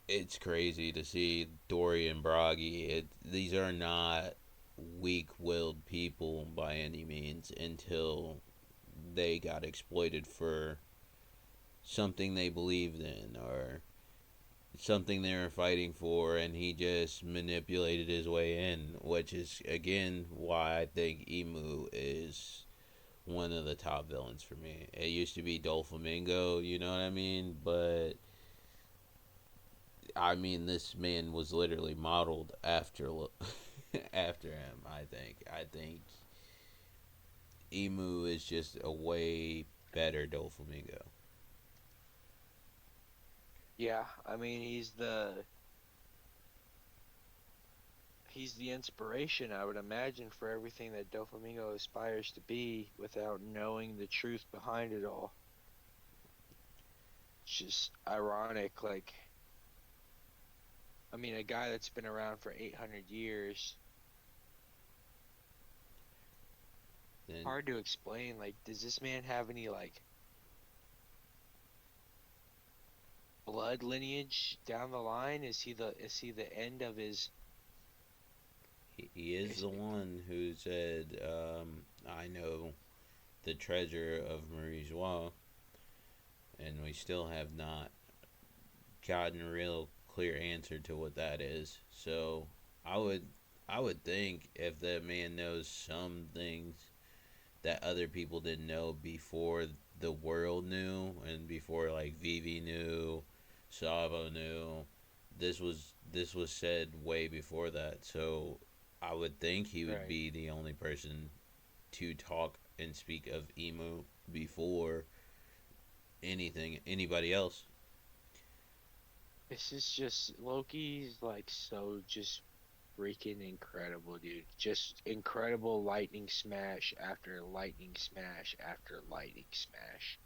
Speaker 2: it's crazy to see Dory and Bragi. These are not weak-willed people by any means until they got exploited for something they believed in, or something they were fighting for, and he just manipulated his way in, which is again why I think Emu is one of the top villains for me. It used to be Doflamingo, you know what I mean? But I mean, this man was literally modeled after after him. I think Emu is just a way better Doflamingo.
Speaker 1: Yeah, I mean he's the inspiration, I would imagine, for everything that Doflamingo aspires to be without knowing the truth behind it all. It's just ironic, like I mean, a guy that's been around for 800 years,
Speaker 2: Then
Speaker 1: hard to explain. Like, does this man have any like blood lineage down the line? Is he the end of his
Speaker 2: he is
Speaker 1: is
Speaker 2: the one who said, "I know the treasure of Marie Joie," and we still have not gotten a real clear answer to what that is. So I would I would think if that man knows some things that other people didn't know before the world knew, and before like Vivi knew, Savo knew, this was said way before that. So I would think he would
Speaker 1: right?
Speaker 2: be the only person to talk and speak of Emu before anybody else.
Speaker 1: This is just Loki's like so just freaking incredible, dude. Just incredible lightning smash after lightning smash after lightning smash.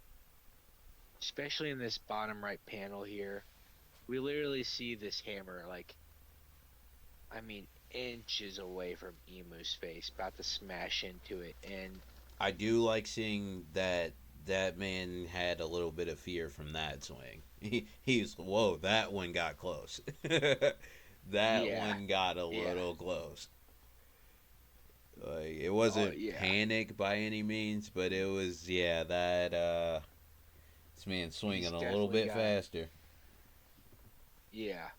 Speaker 1: Especially in this bottom right panel here. We literally see this hammer, like, I mean, inches away from Emu's face, about to smash into it. And
Speaker 2: I do like seeing that that man had a little bit of fear from that swing. He's whoa, that one got close. That
Speaker 1: yeah,
Speaker 2: one got a
Speaker 1: yeah,
Speaker 2: little close. Like it
Speaker 1: oh,
Speaker 2: wasn't
Speaker 1: yeah.
Speaker 2: panic by any means, but it was yeah that this man swinging
Speaker 1: He's
Speaker 2: a little
Speaker 1: definitely
Speaker 2: bit
Speaker 1: got,
Speaker 2: faster.
Speaker 1: yeah,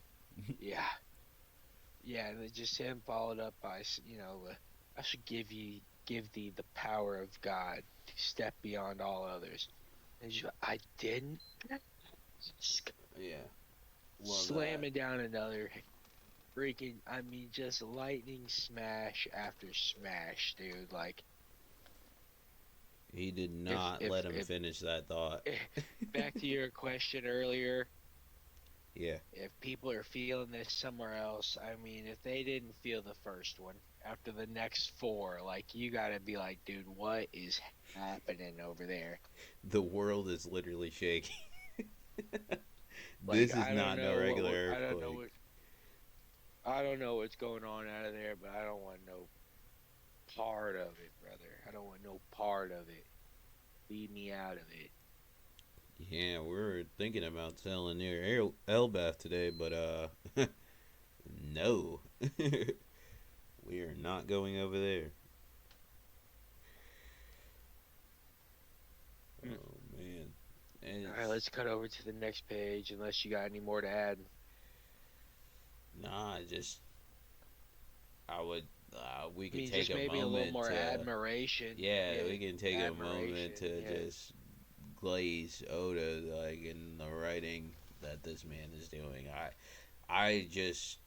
Speaker 1: yeah. Yeah, and then just him followed up by, I should give thee the power of God to step beyond all others. And I didn't. Just
Speaker 2: Yeah, love that.
Speaker 1: slamming down another freaking, I mean, just lightning smash after smash, dude. Like,
Speaker 2: He did
Speaker 1: if
Speaker 2: not
Speaker 1: if
Speaker 2: let him
Speaker 1: if
Speaker 2: finish that thought.
Speaker 1: back to your question earlier,
Speaker 2: Yeah,
Speaker 1: if people are feeling this somewhere else, I mean, if they didn't feel the first one after the next four, like you gotta be like, dude, what is happening over there?
Speaker 2: the world is literally shaking.
Speaker 1: Like
Speaker 2: This is not no regular earthquake.
Speaker 1: I don't know what's going on out of there, but I don't want no part of it, brother. I don't want no part of it. Leave me out of it.
Speaker 2: Yeah, we're thinking about selling near Elbath today, but no, we are not going over there.
Speaker 1: Mm.
Speaker 2: Oh man, and
Speaker 1: All right,
Speaker 2: it's
Speaker 1: let's cut over to the next page, unless you got any more to add.
Speaker 2: nah. Just I would. We
Speaker 1: I
Speaker 2: could
Speaker 1: mean,
Speaker 2: take
Speaker 1: just
Speaker 2: a
Speaker 1: maybe a little
Speaker 2: moment
Speaker 1: more
Speaker 2: to.
Speaker 1: admiration.
Speaker 2: Yeah,
Speaker 1: Yeah,
Speaker 2: we can take a moment
Speaker 1: admiration.
Speaker 2: to
Speaker 1: Yeah.
Speaker 2: just glaze Oda like in the writing that this man is doing. I just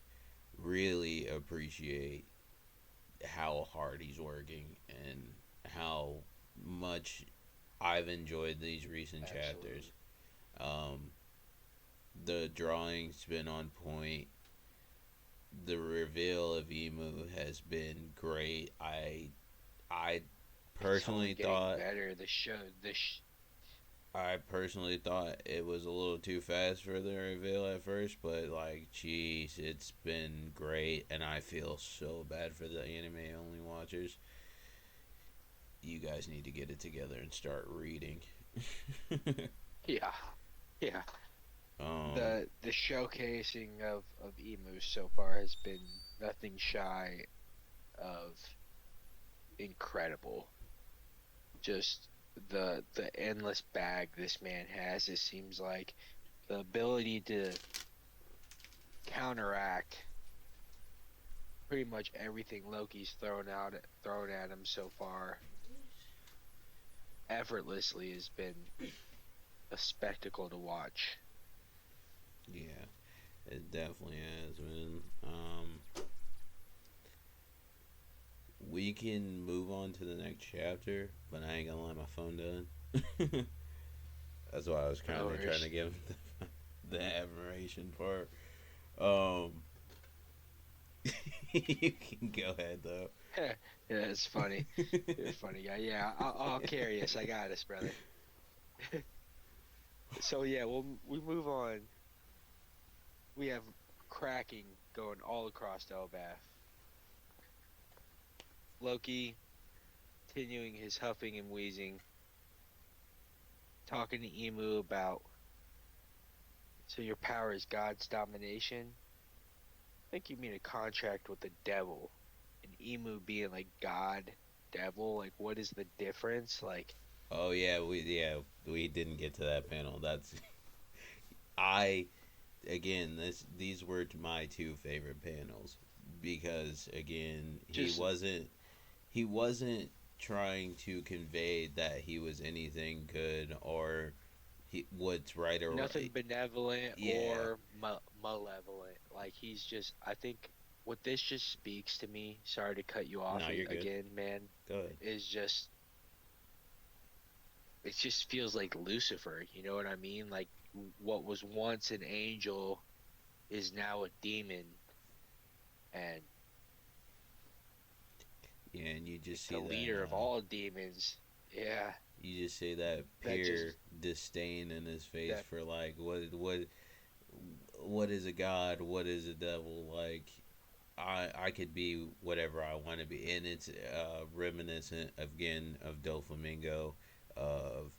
Speaker 2: really appreciate how hard he's working and how much I've enjoyed these recent chapters.
Speaker 1: Absolutely.
Speaker 2: Um, the drawing's been on point. The reveal of Emu has been great. I
Speaker 1: It's only
Speaker 2: personally
Speaker 1: getting
Speaker 2: thought
Speaker 1: better.
Speaker 2: I personally thought it was a little too fast for the reveal at first, but like, jeez, it's been great, and I feel so bad for the anime only watchers. You guys need to get it together and start reading.
Speaker 1: Yeah, yeah.
Speaker 2: um,
Speaker 1: The showcasing of Emu so far has been nothing shy of incredible. Just the endless bag this man has. It seems like the ability to counteract pretty much everything Loki's thrown at him so far effortlessly has been a spectacle to watch.
Speaker 2: yeah, it definitely has, man. We can move on to the next chapter, but I ain't gonna let my phone done. That's why I was
Speaker 1: No
Speaker 2: kind of trying to
Speaker 1: worries.
Speaker 2: give the admiration part. Um, you can go ahead though.
Speaker 1: Yeah, it's funny. You're a funny guy. Yeah, I'll carry us. I got us, brother. So yeah, we move on. We have cracking going all across Elbath. Loki continuing his huffing and wheezing, talking to Emu about, so your power is God's domination. I think you mean a contract with the devil. And Emu being like God, devil, like what is the difference? Like,
Speaker 2: Oh yeah we didn't get to that panel. That's I again these were my two favorite panels because again
Speaker 1: just
Speaker 2: he wasn't trying to convey that he was anything good or what's right or
Speaker 1: nothing
Speaker 2: right.
Speaker 1: benevolent
Speaker 2: Yeah.
Speaker 1: or malevolent. Like he's just, I think what this just speaks to me, sorry to cut you
Speaker 2: No,
Speaker 1: off
Speaker 2: you're good.
Speaker 1: again, man,
Speaker 2: Go ahead.
Speaker 1: is just, it just feels like Lucifer, you know what I mean? Like what was once an angel is now a demon, and
Speaker 2: Yeah, and you
Speaker 1: like
Speaker 2: just
Speaker 1: the
Speaker 2: see that
Speaker 1: leader of all demons. Yeah,
Speaker 2: you just see that
Speaker 1: that
Speaker 2: pure
Speaker 1: just
Speaker 2: disdain in his face
Speaker 1: that
Speaker 2: for like what is a god, what is a devil, like I could be whatever I want to be, and it's reminiscent again of Doflamingo, of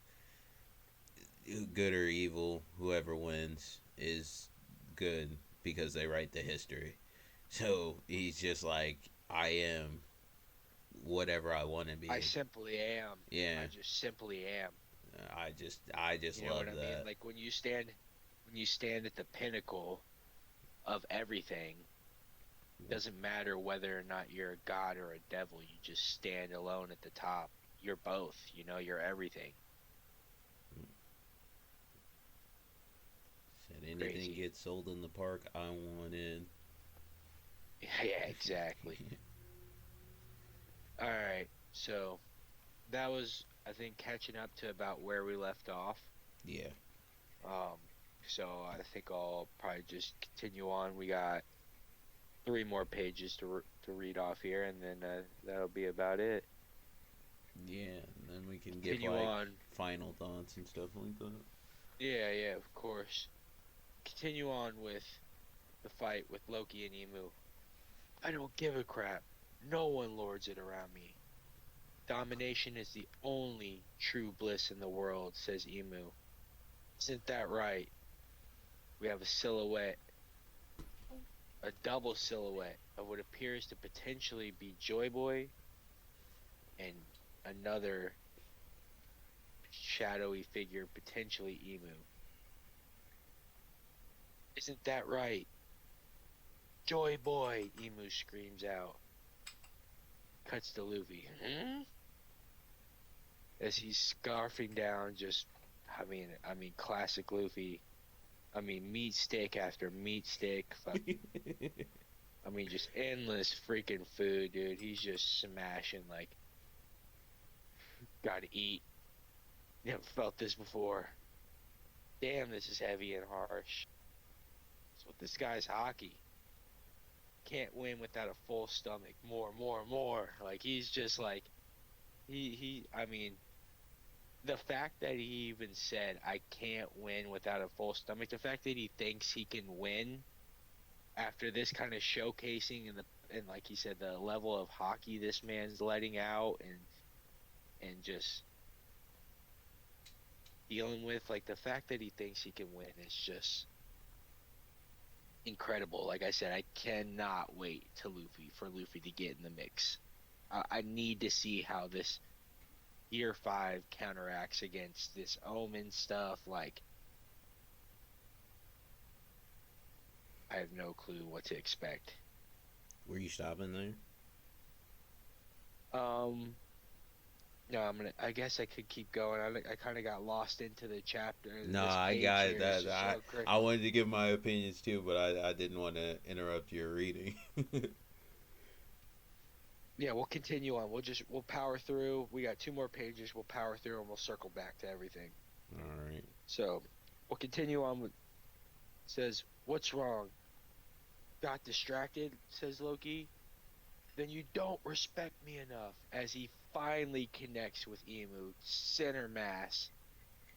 Speaker 2: good or evil, whoever wins is good because they write the history. So he's just like, I am whatever I want to
Speaker 1: I
Speaker 2: be.
Speaker 1: simply am.
Speaker 2: Yeah,
Speaker 1: I just simply am.
Speaker 2: I just
Speaker 1: You know what
Speaker 2: love
Speaker 1: I mean?
Speaker 2: that.
Speaker 1: Like when you stand at the pinnacle of everything, doesn't matter whether or not you're a god or a devil, you just stand alone at the top. You're both, you're everything.
Speaker 2: Said anything
Speaker 1: Crazy.
Speaker 2: gets sold in the park, I want in.
Speaker 1: Yeah, yeah, exactly. All right. So that was, I think, catching up to about where we left off.
Speaker 2: Yeah,
Speaker 1: Um, so I think I'll probably just continue on. We got three more pages to read off here, and then that'll be about it.
Speaker 2: yeah. And then we can give
Speaker 1: Continue
Speaker 2: like
Speaker 1: on.
Speaker 2: final thoughts and stuff like that.
Speaker 1: Yeah, yeah, of course. Continue on with the fight with Loki and Emu. I don't give a crap. No one lords it around me. Domination is the only true bliss in the world, says Emu. Isn't that right? We have a silhouette, a double silhouette of what appears to potentially be Joy Boy and another shadowy figure, potentially Emu. Isn't that right? Joy Boy, Emu screams out. Cuts to Luffy. Hmm? As he's scarfing down just I mean classic Luffy. I mean meat stick after meat stick. I mean just endless freaking food, dude. He's just smashing like gotta eat. Never felt this before. Damn, this is heavy and harsh. So this guy's hockey. Can't win without a full stomach. More, more, more. Like he's just like I mean, the fact that he even said I can't win without a full stomach, the fact that he thinks he can win after this kind of showcasing and like he said, the level of hockey this man's letting out and just dealing with, like the fact that he thinks he can win is just incredible. Like I said, I cannot wait to Luffy to get in the mix. I need to see how this Year 5 counteracts against this Omen stuff. Like, I have no clue what to expect.
Speaker 2: Were you stopping there?
Speaker 1: Um, no, I guess I could keep going. I kind of got lost into the chapter.
Speaker 2: No,
Speaker 1: This
Speaker 2: I
Speaker 1: page
Speaker 2: got it.
Speaker 1: here is
Speaker 2: That
Speaker 1: just so great.
Speaker 2: I wanted to give my opinions too, but I didn't want to interrupt your reading.
Speaker 1: Yeah, we'll continue on. We'll power through. We got two more pages. We'll power through and we'll circle back to everything.
Speaker 2: All right.
Speaker 1: So we'll continue on with says, "What's wrong? Got distracted?" says Loki. Then you don't respect me enough. As he finally connects with Emu, center mass,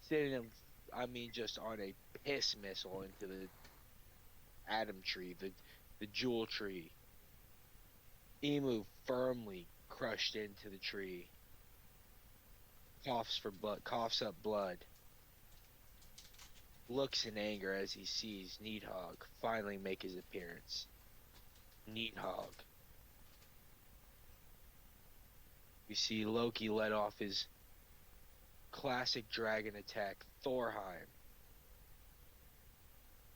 Speaker 1: sending him, I mean, just on a piss missile into the atom tree, the jewel tree. Emu firmly crushed into the tree, coughs for blood, coughs up blood, looks in anger as he sees Needhog finally make his appearance. Needhog. We see Loki let off his classic dragon attack, Thorheim.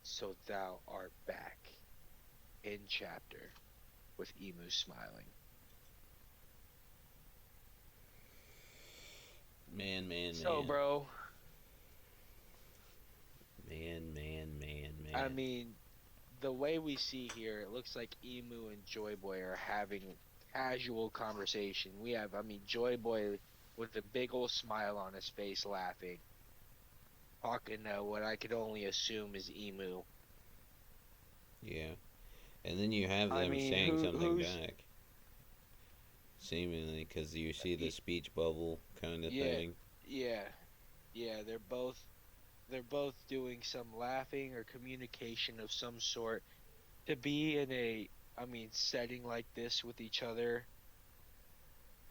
Speaker 1: So thou art back. In chapter with Emu smiling.
Speaker 2: Man, man,
Speaker 1: So,
Speaker 2: man,
Speaker 1: bro, I
Speaker 2: man.
Speaker 1: mean, the way we see here, it looks like Emu and Joy Boy are having casual conversation. We have, I mean, Joy Boy with a big old smile on his face laughing, talking to what I could only assume is Emu.
Speaker 2: Yeah. And then you have
Speaker 1: I
Speaker 2: them
Speaker 1: mean,
Speaker 2: saying something
Speaker 1: who's
Speaker 2: back. seemingly, because you see the
Speaker 1: Y-
Speaker 2: speech bubble kind of
Speaker 1: Yeah,
Speaker 2: thing.
Speaker 1: yeah, yeah. They're both doing some laughing or communication of some sort to be in a, I mean, setting like this with each other.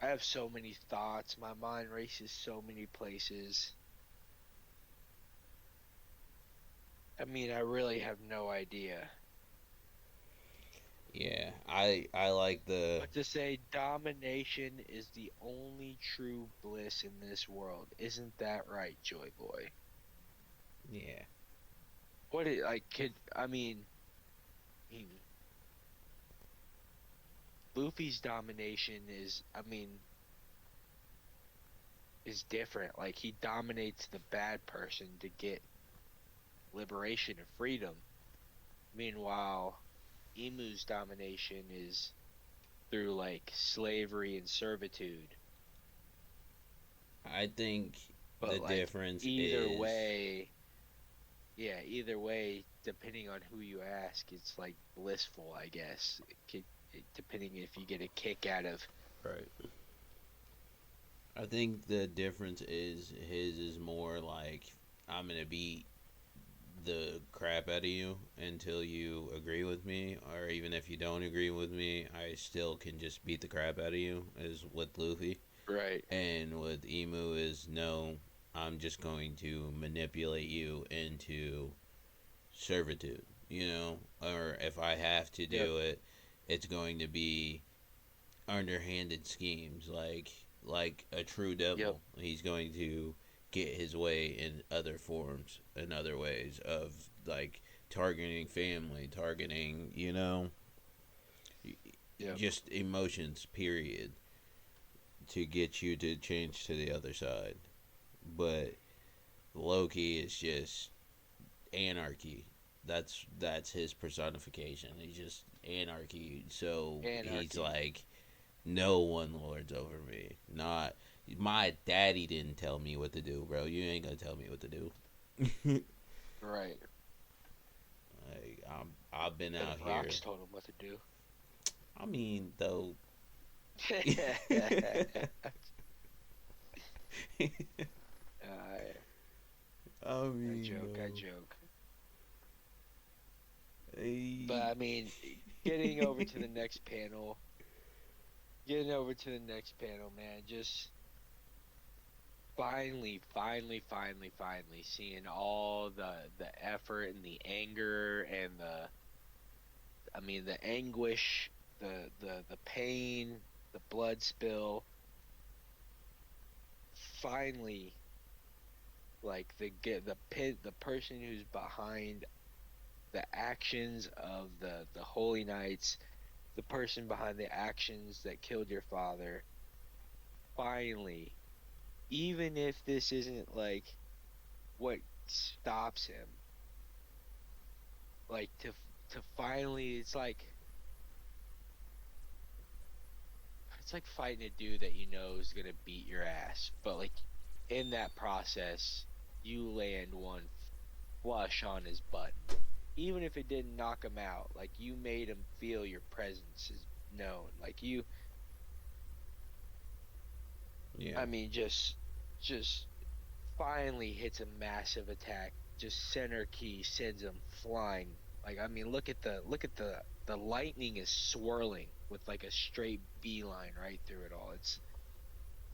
Speaker 1: I have so many thoughts. My mind races so many places. I mean, I really have no idea.
Speaker 2: Yeah, I like the
Speaker 1: But to say domination is the only true bliss in this world, isn't that right, Joy Boy?
Speaker 2: yeah.
Speaker 1: What it like could I mean, he, Luffy's domination is, I mean, is different. Like he dominates the bad person to get liberation and freedom. Meanwhile, Emu's domination is through like slavery and servitude.
Speaker 2: I think the
Speaker 1: But like
Speaker 2: difference
Speaker 1: either
Speaker 2: is
Speaker 1: way, yeah, either way, depending on who you ask, it's like blissful, I guess. Depending if you get a kick out of.
Speaker 2: right. I think the difference is his is more like I'm gonna beat the crap out of you until you agree with me, or even if you don't agree with me, I still can just beat the crap out of you. Is with Luffy,
Speaker 1: Right.
Speaker 2: and with Emu is no, I'm just going to manipulate you into servitude. You know, or if I have to
Speaker 1: Yep.
Speaker 2: do it, it's going to be underhanded schemes like a true
Speaker 1: Yep.
Speaker 2: devil. He's going to get his way in other forms, in other ways of like targeting family, targeting,
Speaker 1: Yep.
Speaker 2: just emotions period to get you to change to the other side. But Loki is just anarchy. That's his personification. He's just anarchy. So he's
Speaker 1: Anarchy.
Speaker 2: like no one lords over me. Not my daddy didn't tell me what to do, bro. You ain't gonna tell me what to do.
Speaker 1: Right.
Speaker 2: I've been
Speaker 1: But
Speaker 2: out
Speaker 1: if
Speaker 2: here.
Speaker 1: Rocks told him what to do.
Speaker 2: I mean, though.
Speaker 1: I
Speaker 2: I
Speaker 1: I
Speaker 2: mean,
Speaker 1: joke, I
Speaker 2: though.
Speaker 1: joke. But
Speaker 2: Hey.
Speaker 1: I mean, getting over to the next panel, getting over to the next panel, man, just finally seeing all the effort and the anger and the, I mean, the anguish, the pain, the blood spill. Finally, like the person who's behind the actions of the Holy Knights, the person behind the actions that killed your father. Finally, even if this isn't like what stops him, like to finally, it's like fighting a dude that you know is gonna beat your ass, but like in that process, you land one flush on his button. Even if it didn't knock him out, like you made him feel your presence is known. Like you,
Speaker 2: Yeah.
Speaker 1: I mean, just finally hits a massive attack. Just center key sends him flying. Like I mean, look at the lightning is swirling with like a straight beeline right through it all. It's,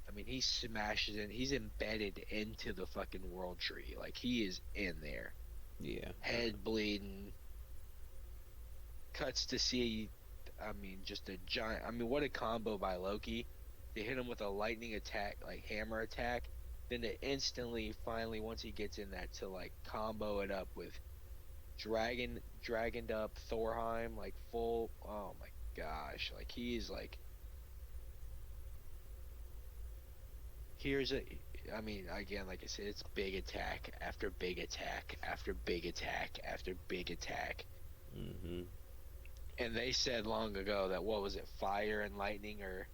Speaker 1: I mean, he smashes in. He's embedded into the fucking world tree. Like he is in there.
Speaker 2: Yeah.
Speaker 1: Head bleeding. Cuts to see. I mean, just a giant. I mean, what a combo by Loki. They hit him with a lightning attack, like hammer attack. Then to instantly, finally, once he gets in that, to like combo it up with dragoned up Thorheim, like full. Oh my gosh! Like he's like, here's a. I mean, again, like I said, it's big attack after big attack after big attack after big attack.
Speaker 2: Mhm.
Speaker 1: And they said long ago that, what was it, fire and lightning or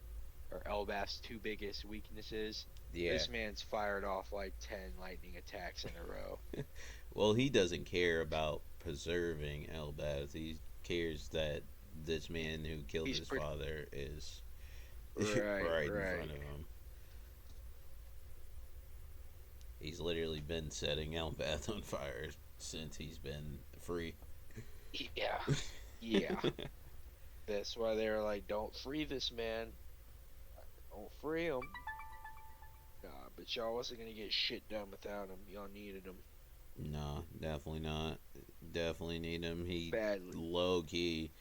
Speaker 1: Elbaf's two biggest weaknesses.
Speaker 2: Yeah.
Speaker 1: This man's fired off like 10 lightning attacks in a row.
Speaker 2: Well, he doesn't care about preserving Elbaz. He cares that this man who killed
Speaker 1: He's
Speaker 2: his
Speaker 1: pre-
Speaker 2: father is
Speaker 1: Right,
Speaker 2: right in front
Speaker 1: right.
Speaker 2: of him. He's literally been setting Elbath on fire since he's been free.
Speaker 1: Yeah, yeah. That's why they're like, don't free this man. Don't free him. Nah, but y'all wasn't gonna get shit done without him. Y'all needed him
Speaker 2: No, definitely not. Definitely need him. He
Speaker 1: badly.
Speaker 2: low key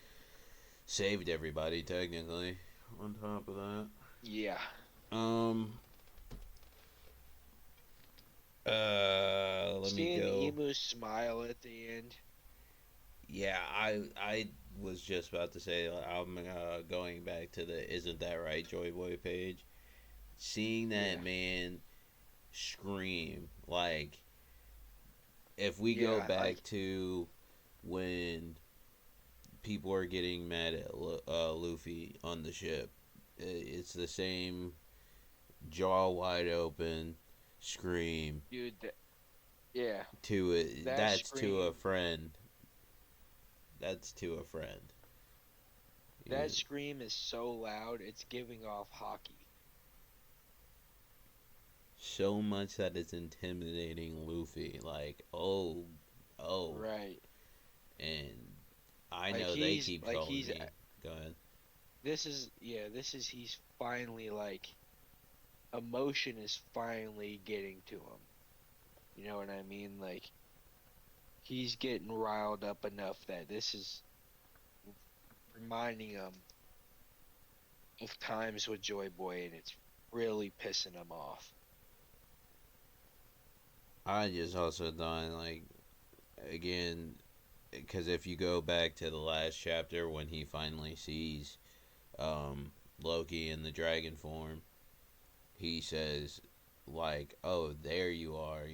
Speaker 2: saved everybody technically. On top of that,
Speaker 1: Yeah.
Speaker 2: um, let me
Speaker 1: Seeing
Speaker 2: go.
Speaker 1: Emu smile at the end.
Speaker 2: Yeah, I was just about to say I'm going back to the "Isn't That Right" Joy Boy page. Seeing that
Speaker 1: Yeah.
Speaker 2: man scream like if we go
Speaker 1: Yeah, like
Speaker 2: back to when people are getting mad at Luffy on the ship, it's the same jaw wide open scream
Speaker 1: dude, yeah,
Speaker 2: to it.
Speaker 1: that
Speaker 2: That's to a
Speaker 1: scream,
Speaker 2: friend. That's to a friend. Yeah.
Speaker 1: that scream is so loud, it's giving off hockey.
Speaker 2: So much that it's intimidating Luffy. Like, oh, oh,
Speaker 1: Right.
Speaker 2: and I know they keep
Speaker 1: Like
Speaker 2: calling
Speaker 1: he's
Speaker 2: me. Go ahead.
Speaker 1: this is he's finally like emotion is finally getting to him. You know what I mean? Like he's getting riled up enough that this is reminding him of times with Joy Boy and it's really pissing him off.
Speaker 2: I just also thought, like, again, because if you go back to the last chapter when he finally sees Loki in the dragon form, he says, like, oh, there you are,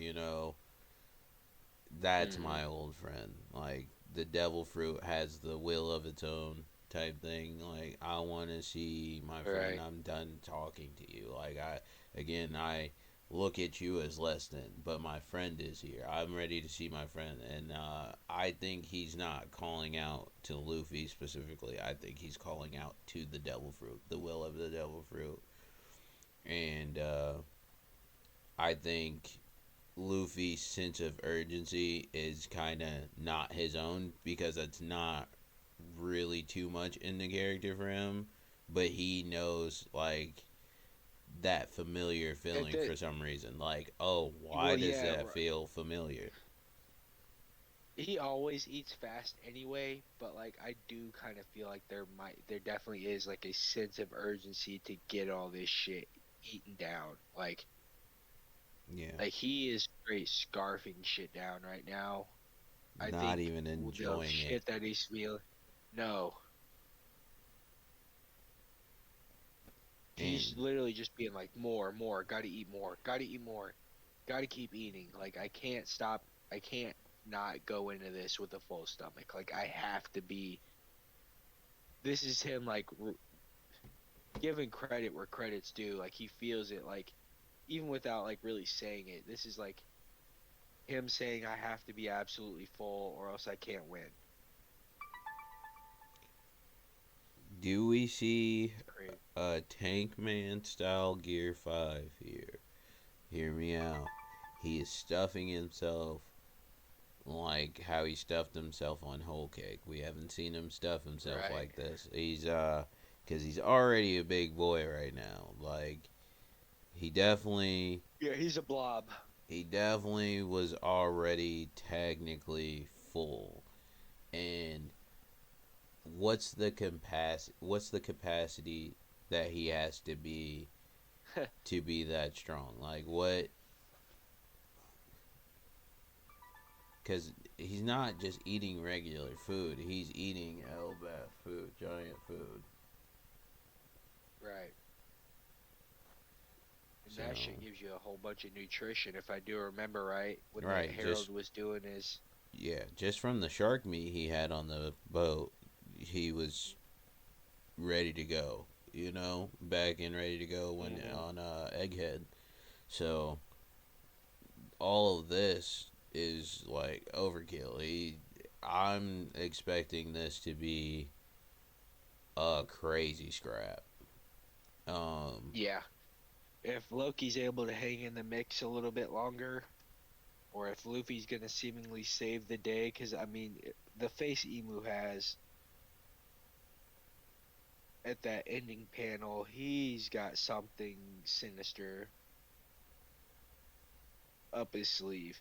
Speaker 2: that's
Speaker 1: Hmm.
Speaker 2: my old friend. Like, the devil fruit has the will of its own type thing. Like, I want to see my friend.
Speaker 1: Right.
Speaker 2: I'm done talking to you. Like, I look at you as less than, but my friend is here. I'm ready to see my friend. And I think he's not calling out to Luffy specifically. I think he's calling out to the devil fruit, the will of the devil fruit. And I think Luffy's sense of urgency is kind of not his own because it's not really too much in the character for him, but he knows like that familiar
Speaker 1: It
Speaker 2: feeling
Speaker 1: did.
Speaker 2: for some reason. Like, oh, why
Speaker 1: Well,
Speaker 2: does
Speaker 1: yeah,
Speaker 2: that feel familiar?
Speaker 1: he always eats fast anyway, but like I do kind of feel like there definitely is like a sense of urgency to get all this shit eaten down.
Speaker 2: Yeah,
Speaker 1: Like he is straight scarfing shit down right now. I
Speaker 2: not
Speaker 1: think
Speaker 2: even
Speaker 1: the
Speaker 2: enjoying it.
Speaker 1: shit that he's feeling. No, he's
Speaker 2: And
Speaker 1: literally just being like more, more. Got to eat more. Got to eat more. Got to keep eating. Like I can't stop. I can't not go into this with a full stomach. Like I have to be. This is him like giving credit where credit's due. Like he feels it. Like even without like really saying it. This is like him saying I have to be absolutely full or else I can't win.
Speaker 2: do we see
Speaker 1: It's crazy.
Speaker 2: a Tank Man style Gear 5 here? Hear me out. He is stuffing himself like how he stuffed himself on Whole Cake. We haven't seen him stuff himself
Speaker 1: Right.
Speaker 2: like this. Cause he's already a big boy right now. Like he definitely,
Speaker 1: Yeah, he's a blob.
Speaker 2: he definitely was already technically full. And What's the capacity that he has to be that strong? Like what? Because he's not just eating regular food. He's eating Elbath food, giant food.
Speaker 1: Right. And that shit
Speaker 2: So
Speaker 1: gives you a whole bunch of nutrition, if I do remember right, when the
Speaker 2: right,
Speaker 1: Harold
Speaker 2: just
Speaker 1: was doing his.
Speaker 2: yeah, just from the shark meat he had on the boat, he was ready to go. Back and ready to go when
Speaker 1: Hmm.
Speaker 2: on Egghead. So all of this is like overkill. I'm expecting this to be a crazy scrap.
Speaker 1: Yeah. If Loki's able to hang in the mix a little bit longer, or if Luffy's gonna seemingly save the day, because I mean, the face Emu has at that ending panel, he's got something sinister up his sleeve.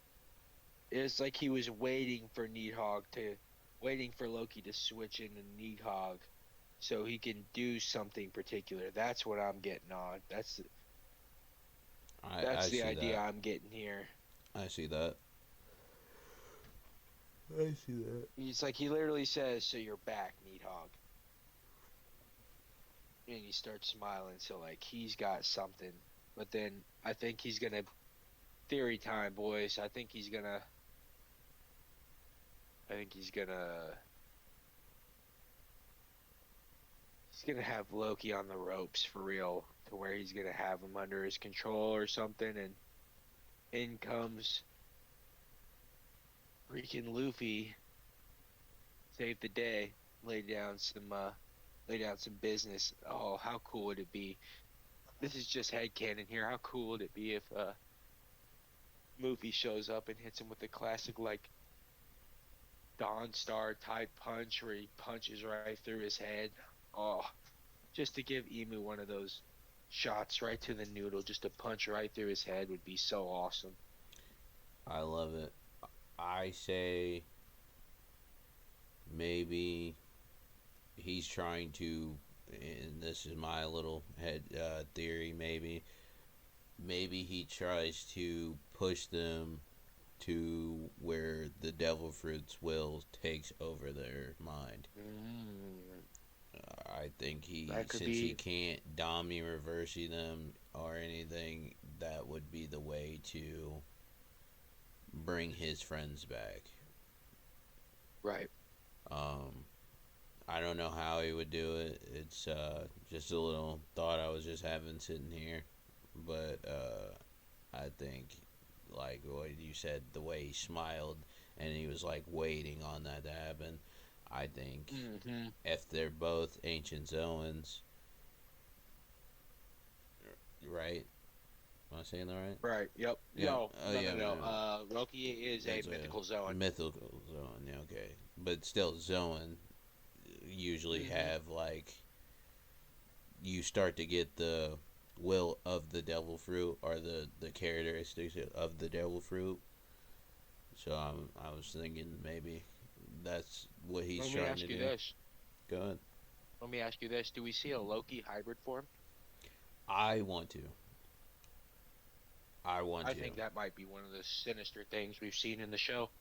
Speaker 1: It's like he was waiting for Loki to switch into Needhog so he can do something particular. That's what I'm getting on.
Speaker 2: I
Speaker 1: That's the
Speaker 2: see
Speaker 1: idea
Speaker 2: that.
Speaker 1: I'm getting here.
Speaker 2: I see that. I see that.
Speaker 1: It's like he literally says, "So you're back, Needhog," and he starts smiling. So like he's got something. But then I think he's gonna theory time, boys. I think he's gonna have Loki on the ropes for real, to where he's gonna have him under his control or something, and in comes freaking Luffy, save the day, lay down some business. Oh, how cool would it be? This is just headcanon here. How cool would it be if Luffy shows up and hits him with a classic like Dawn Star type punch where he punches right through his head? Oh, just to give Emu one of those shots right to the noodle, just to punch right through his head would be so awesome.
Speaker 2: I love it. I say maybe he's trying to, and this is my little head theory. Maybe he tries to push them to where the devil fruit's will takes over their mind.
Speaker 1: Mm,
Speaker 2: I think
Speaker 1: that could
Speaker 2: since he
Speaker 1: be
Speaker 2: can't Dami reverse them or anything, that would be the way to bring his friends back.
Speaker 1: right.
Speaker 2: Um, I don't know how he would do it. It's just a little thought I was just having sitting here, but I think like what you said, the way he smiled and he was like waiting on that to happen. I think
Speaker 1: Hmm.
Speaker 2: if they're both ancient Zoans, right? Am I saying that right?
Speaker 1: Right. Yep.
Speaker 2: Yeah.
Speaker 1: No,
Speaker 2: Oh
Speaker 1: no,
Speaker 2: yeah.
Speaker 1: no, no. Loki is a
Speaker 2: That's a
Speaker 1: mythical zone.
Speaker 2: mythical Zoan. Yeah. Okay. But still, Zoan usually
Speaker 1: Hmm.
Speaker 2: have like you start to get the will of the devil fruit or the characteristics of the devil fruit. So I was thinking maybe that's what he's
Speaker 1: Let me
Speaker 2: trying to
Speaker 1: ask you
Speaker 2: do.
Speaker 1: this.
Speaker 2: Go ahead.
Speaker 1: Let me ask you this. Do we see a Loki hybrid form?
Speaker 2: I want to. I want
Speaker 1: I
Speaker 2: to.
Speaker 1: think that might be one of the sinister things we've seen in the show.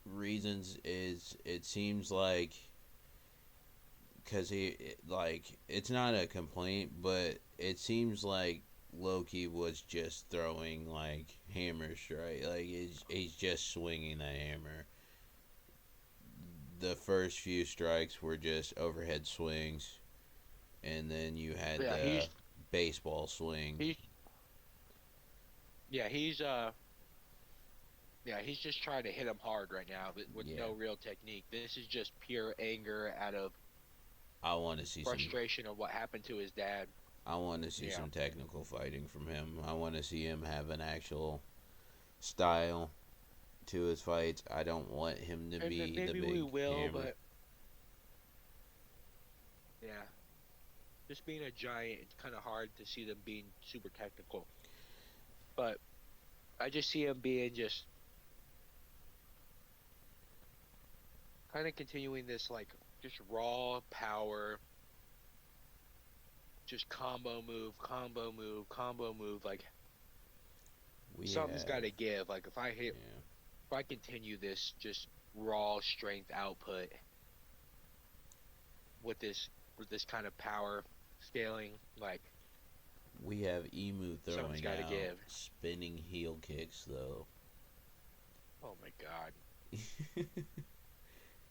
Speaker 2: Reasons is it seems like because he like it's not a complaint, but it seems like Loki was just throwing like hammers, right? Like he's just swinging that hammer. The first few strikes were just overhead swings, and then you had
Speaker 1: Yeah,
Speaker 2: the baseball swing.
Speaker 1: he's yeah, he's just trying to hit him hard right now, but with
Speaker 2: Yeah,
Speaker 1: no real technique. This is just pure anger out of
Speaker 2: I want to see some.
Speaker 1: frustration of what happened to his dad.
Speaker 2: I want to see
Speaker 1: Yeah.
Speaker 2: some technical fighting from him. I want to see him have an actual style to his fights. I don't want him to
Speaker 1: And then
Speaker 2: be the
Speaker 1: maybe we
Speaker 2: big
Speaker 1: will,
Speaker 2: hammer.
Speaker 1: but yeah, just being a giant, it's kind of hard to see them being super technical. But I just see him being just kind of continuing this like just raw power, just combo move, combo move. Like
Speaker 2: We
Speaker 1: something's got
Speaker 2: have,
Speaker 1: to give. Like
Speaker 2: yeah,
Speaker 1: if I continue this just raw strength output with this kind of power scaling, like
Speaker 2: we have Emu
Speaker 1: something's
Speaker 2: throwing
Speaker 1: got to
Speaker 2: out
Speaker 1: give.
Speaker 2: spinning heel kicks though.
Speaker 1: Oh my God.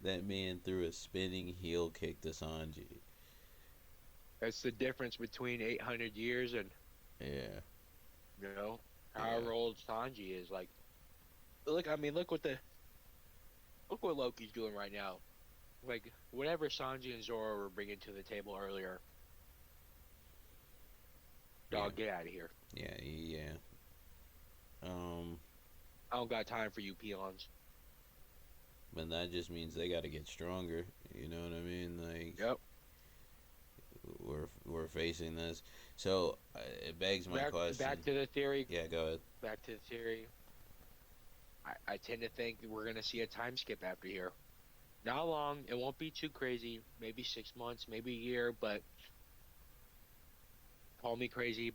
Speaker 2: That man threw a spinning heel kick to Sanji.
Speaker 1: That's the difference between 800 years and,
Speaker 2: Yeah,
Speaker 1: you know,
Speaker 2: yeah.
Speaker 1: however old Sanji is. Like, look, I mean, look what Loki's doing right now. Like whatever Sanji and Zoro were bringing to the table earlier,
Speaker 2: Yeah,
Speaker 1: dog, get out of here.
Speaker 2: yeah. Um,
Speaker 1: I don't got time for you peons.
Speaker 2: but that just means they got to get stronger. You know what I mean? Like
Speaker 1: Yep.
Speaker 2: we're facing this, so it begs my
Speaker 1: Back
Speaker 2: question.
Speaker 1: to the theory.
Speaker 2: Yeah, go ahead.
Speaker 1: Back to the theory. I tend to think that we're gonna see a time skip after here. Not long. It won't be too crazy. Maybe 6 months, maybe a year. But call me crazy.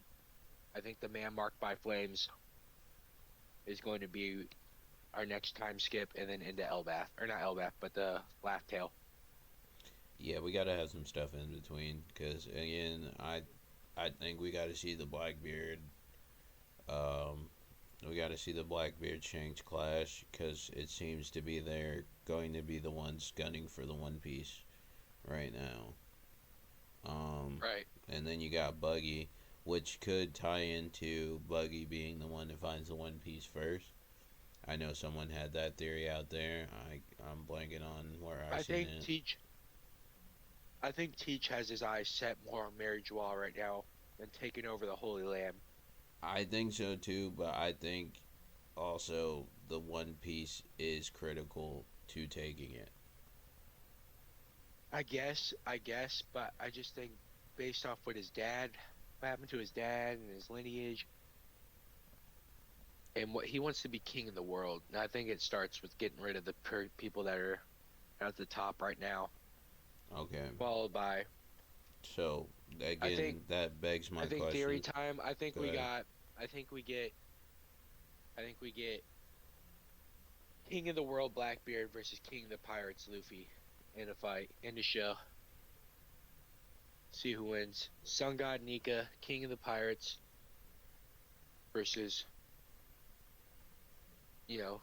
Speaker 1: I think the man marked by flames is going to be our next time skip, and then into Elbath, or not Elbath, but the Laugh Tale.
Speaker 2: Yeah, we got to have some stuff in between because again, I think we got to see the Blackbeard. Um, we got to see the Blackbeard Shanks clash because it seems to be they're going to be the ones gunning for the One Piece right now. Um,
Speaker 1: Right.
Speaker 2: and then you got Buggy, which could tie into Buggy being the one that finds the One Piece first. I know someone had that theory out there. I'm blanking on where I
Speaker 1: I
Speaker 2: seen
Speaker 1: think
Speaker 2: it.
Speaker 1: Teach. I think Teach has his eyes set more on Mary Joie right now than taking over the Holy Land.
Speaker 2: I think so too, but I think also the One Piece is critical to taking it.
Speaker 1: I guess, but I just think based off what happened to his dad and his lineage, and what he wants to be king of the world. And I think it starts with getting rid of the people that are at the top right now,
Speaker 2: Okay,
Speaker 1: followed by
Speaker 2: so
Speaker 1: I think
Speaker 2: again, that begs
Speaker 1: I
Speaker 2: my
Speaker 1: think theory
Speaker 2: question.
Speaker 1: time.
Speaker 2: Go ahead.
Speaker 1: I think we get I think we get King of the World Blackbeard versus King of the Pirates Luffy in a fight in the show. See who wins. Sun God Nika, King of the Pirates versus you know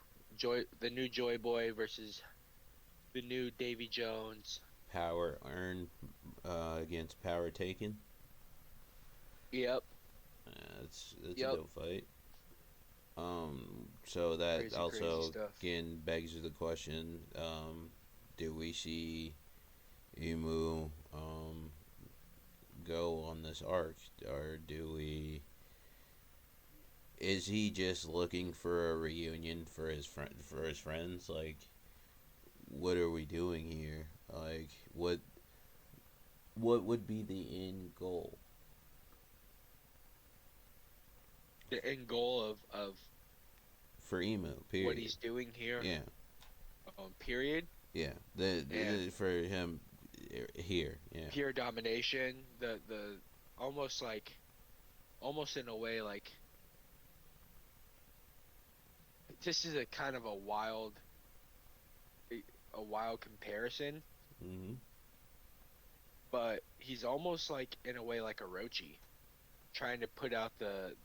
Speaker 1: the new Joy Boy versus the new Davy Jones.
Speaker 2: Power earned against power taken.
Speaker 1: Yep,
Speaker 2: It's a
Speaker 1: yep.
Speaker 2: good fight. So that
Speaker 1: Crazy, crazy
Speaker 2: also
Speaker 1: stuff.
Speaker 2: again begs the question: do we see Imu go on this arc, or do we? Is he just looking for a reunion for his friends? Like, what are we doing here? Like, what would be the end goal
Speaker 1: The end goal of
Speaker 2: for Emu?
Speaker 1: what
Speaker 2: Period.
Speaker 1: he's doing here,
Speaker 2: Yeah,
Speaker 1: period,
Speaker 2: yeah.
Speaker 1: and
Speaker 2: For him here. Yeah.
Speaker 1: pure domination. The almost like almost in a way like this is a kind of a wild comparison,
Speaker 2: Hmm.
Speaker 1: but he's almost like in a way like Orochi, trying to put out the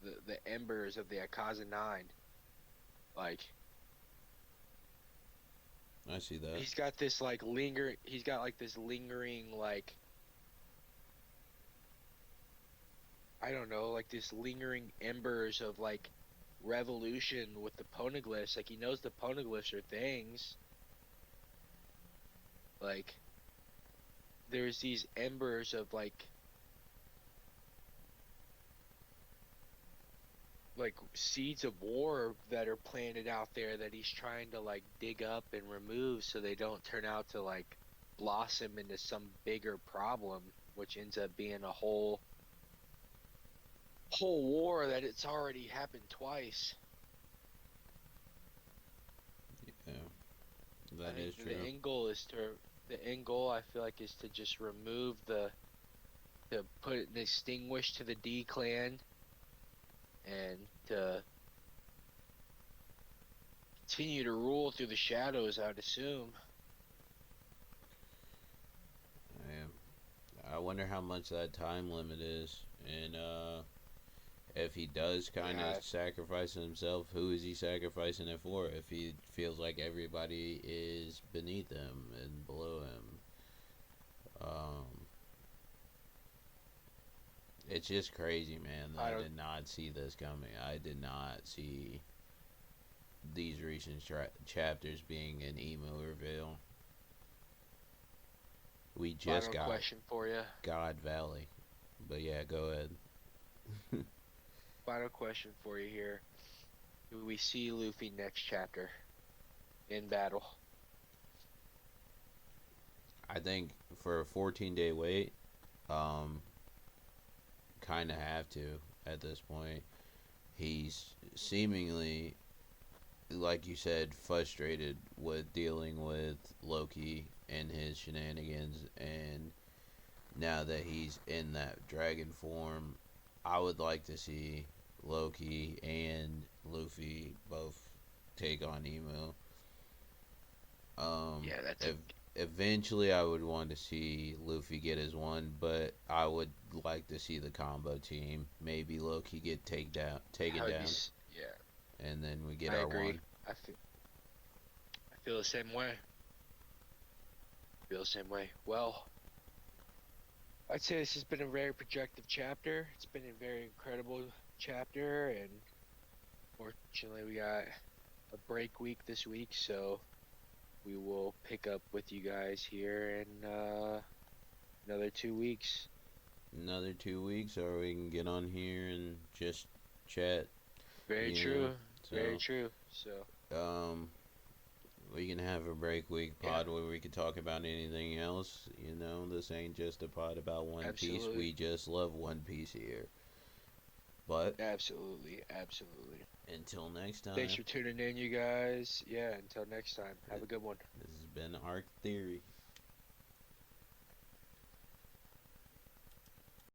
Speaker 1: embers of the Akaza Nine. Like
Speaker 2: I see that.
Speaker 1: he's got like this lingering like I don't know, like this lingering embers of like revolution with the poneglyphs. Like he knows the poneglyphs are things. Like there's these embers of like seeds of war that are planted out there that he's trying to like dig up and remove so they don't turn out to like blossom into some bigger problem, which ends up being a whole war that it's already happened twice.
Speaker 2: Yeah,
Speaker 1: I
Speaker 2: that is
Speaker 1: think
Speaker 2: true.
Speaker 1: the end goal I feel like is to just remove to put an extinguish to the D clan and to continue to rule through the shadows, I'd assume.
Speaker 2: Yeah. I wonder how much that time limit is, and if he does kind of
Speaker 1: Yeah,
Speaker 2: sacrifice himself, who is he sacrificing it for? If he feels like everybody is beneath him and below him, um, it's just crazy, man.
Speaker 1: I
Speaker 2: I
Speaker 1: don't
Speaker 2: did not see this coming. I did not see these recent chapters being an emo reveal. We just
Speaker 1: Final
Speaker 2: got
Speaker 1: question for you.
Speaker 2: God Valley. But yeah, go ahead.
Speaker 1: Final question for you here. Do we see Luffy next chapter in battle?
Speaker 2: I think for a 14-day wait, um, kind of have to at this point. He's seemingly, like you said, frustrated with dealing with Loki and his shenanigans, and now that he's in that dragon form, I would like to see Loki and Luffy both take on Emo.
Speaker 1: Yeah, that's a
Speaker 2: Eventually, I would want to see Luffy get his one, but I would like to see the combo team. Maybe Loki get taken
Speaker 1: that would be
Speaker 2: down,
Speaker 1: yeah.
Speaker 2: and then we get
Speaker 1: I
Speaker 2: our
Speaker 1: agree.
Speaker 2: one.
Speaker 1: I feel the same way. Feel the same way. Well, I'd say this has been a very productive chapter. It's been a very incredible chapter, and fortunately, we got a break week this week, so we will pick up with you guys here in another 2 weeks.
Speaker 2: Another 2 weeks, or we can get on here and just chat.
Speaker 1: Very
Speaker 2: You know,
Speaker 1: true. Very
Speaker 2: so
Speaker 1: true. So,
Speaker 2: um, we can have a break week
Speaker 1: yeah,
Speaker 2: pod where we can talk about anything else. This ain't just a pod about One Piece.
Speaker 1: absolutely.
Speaker 2: We just love One Piece here. But
Speaker 1: Absolutely. Absolutely.
Speaker 2: until next
Speaker 1: Thanks
Speaker 2: time,
Speaker 1: for tuning in, you guys. Yeah, until next time. Have a good one.
Speaker 2: this has been Arc Theory.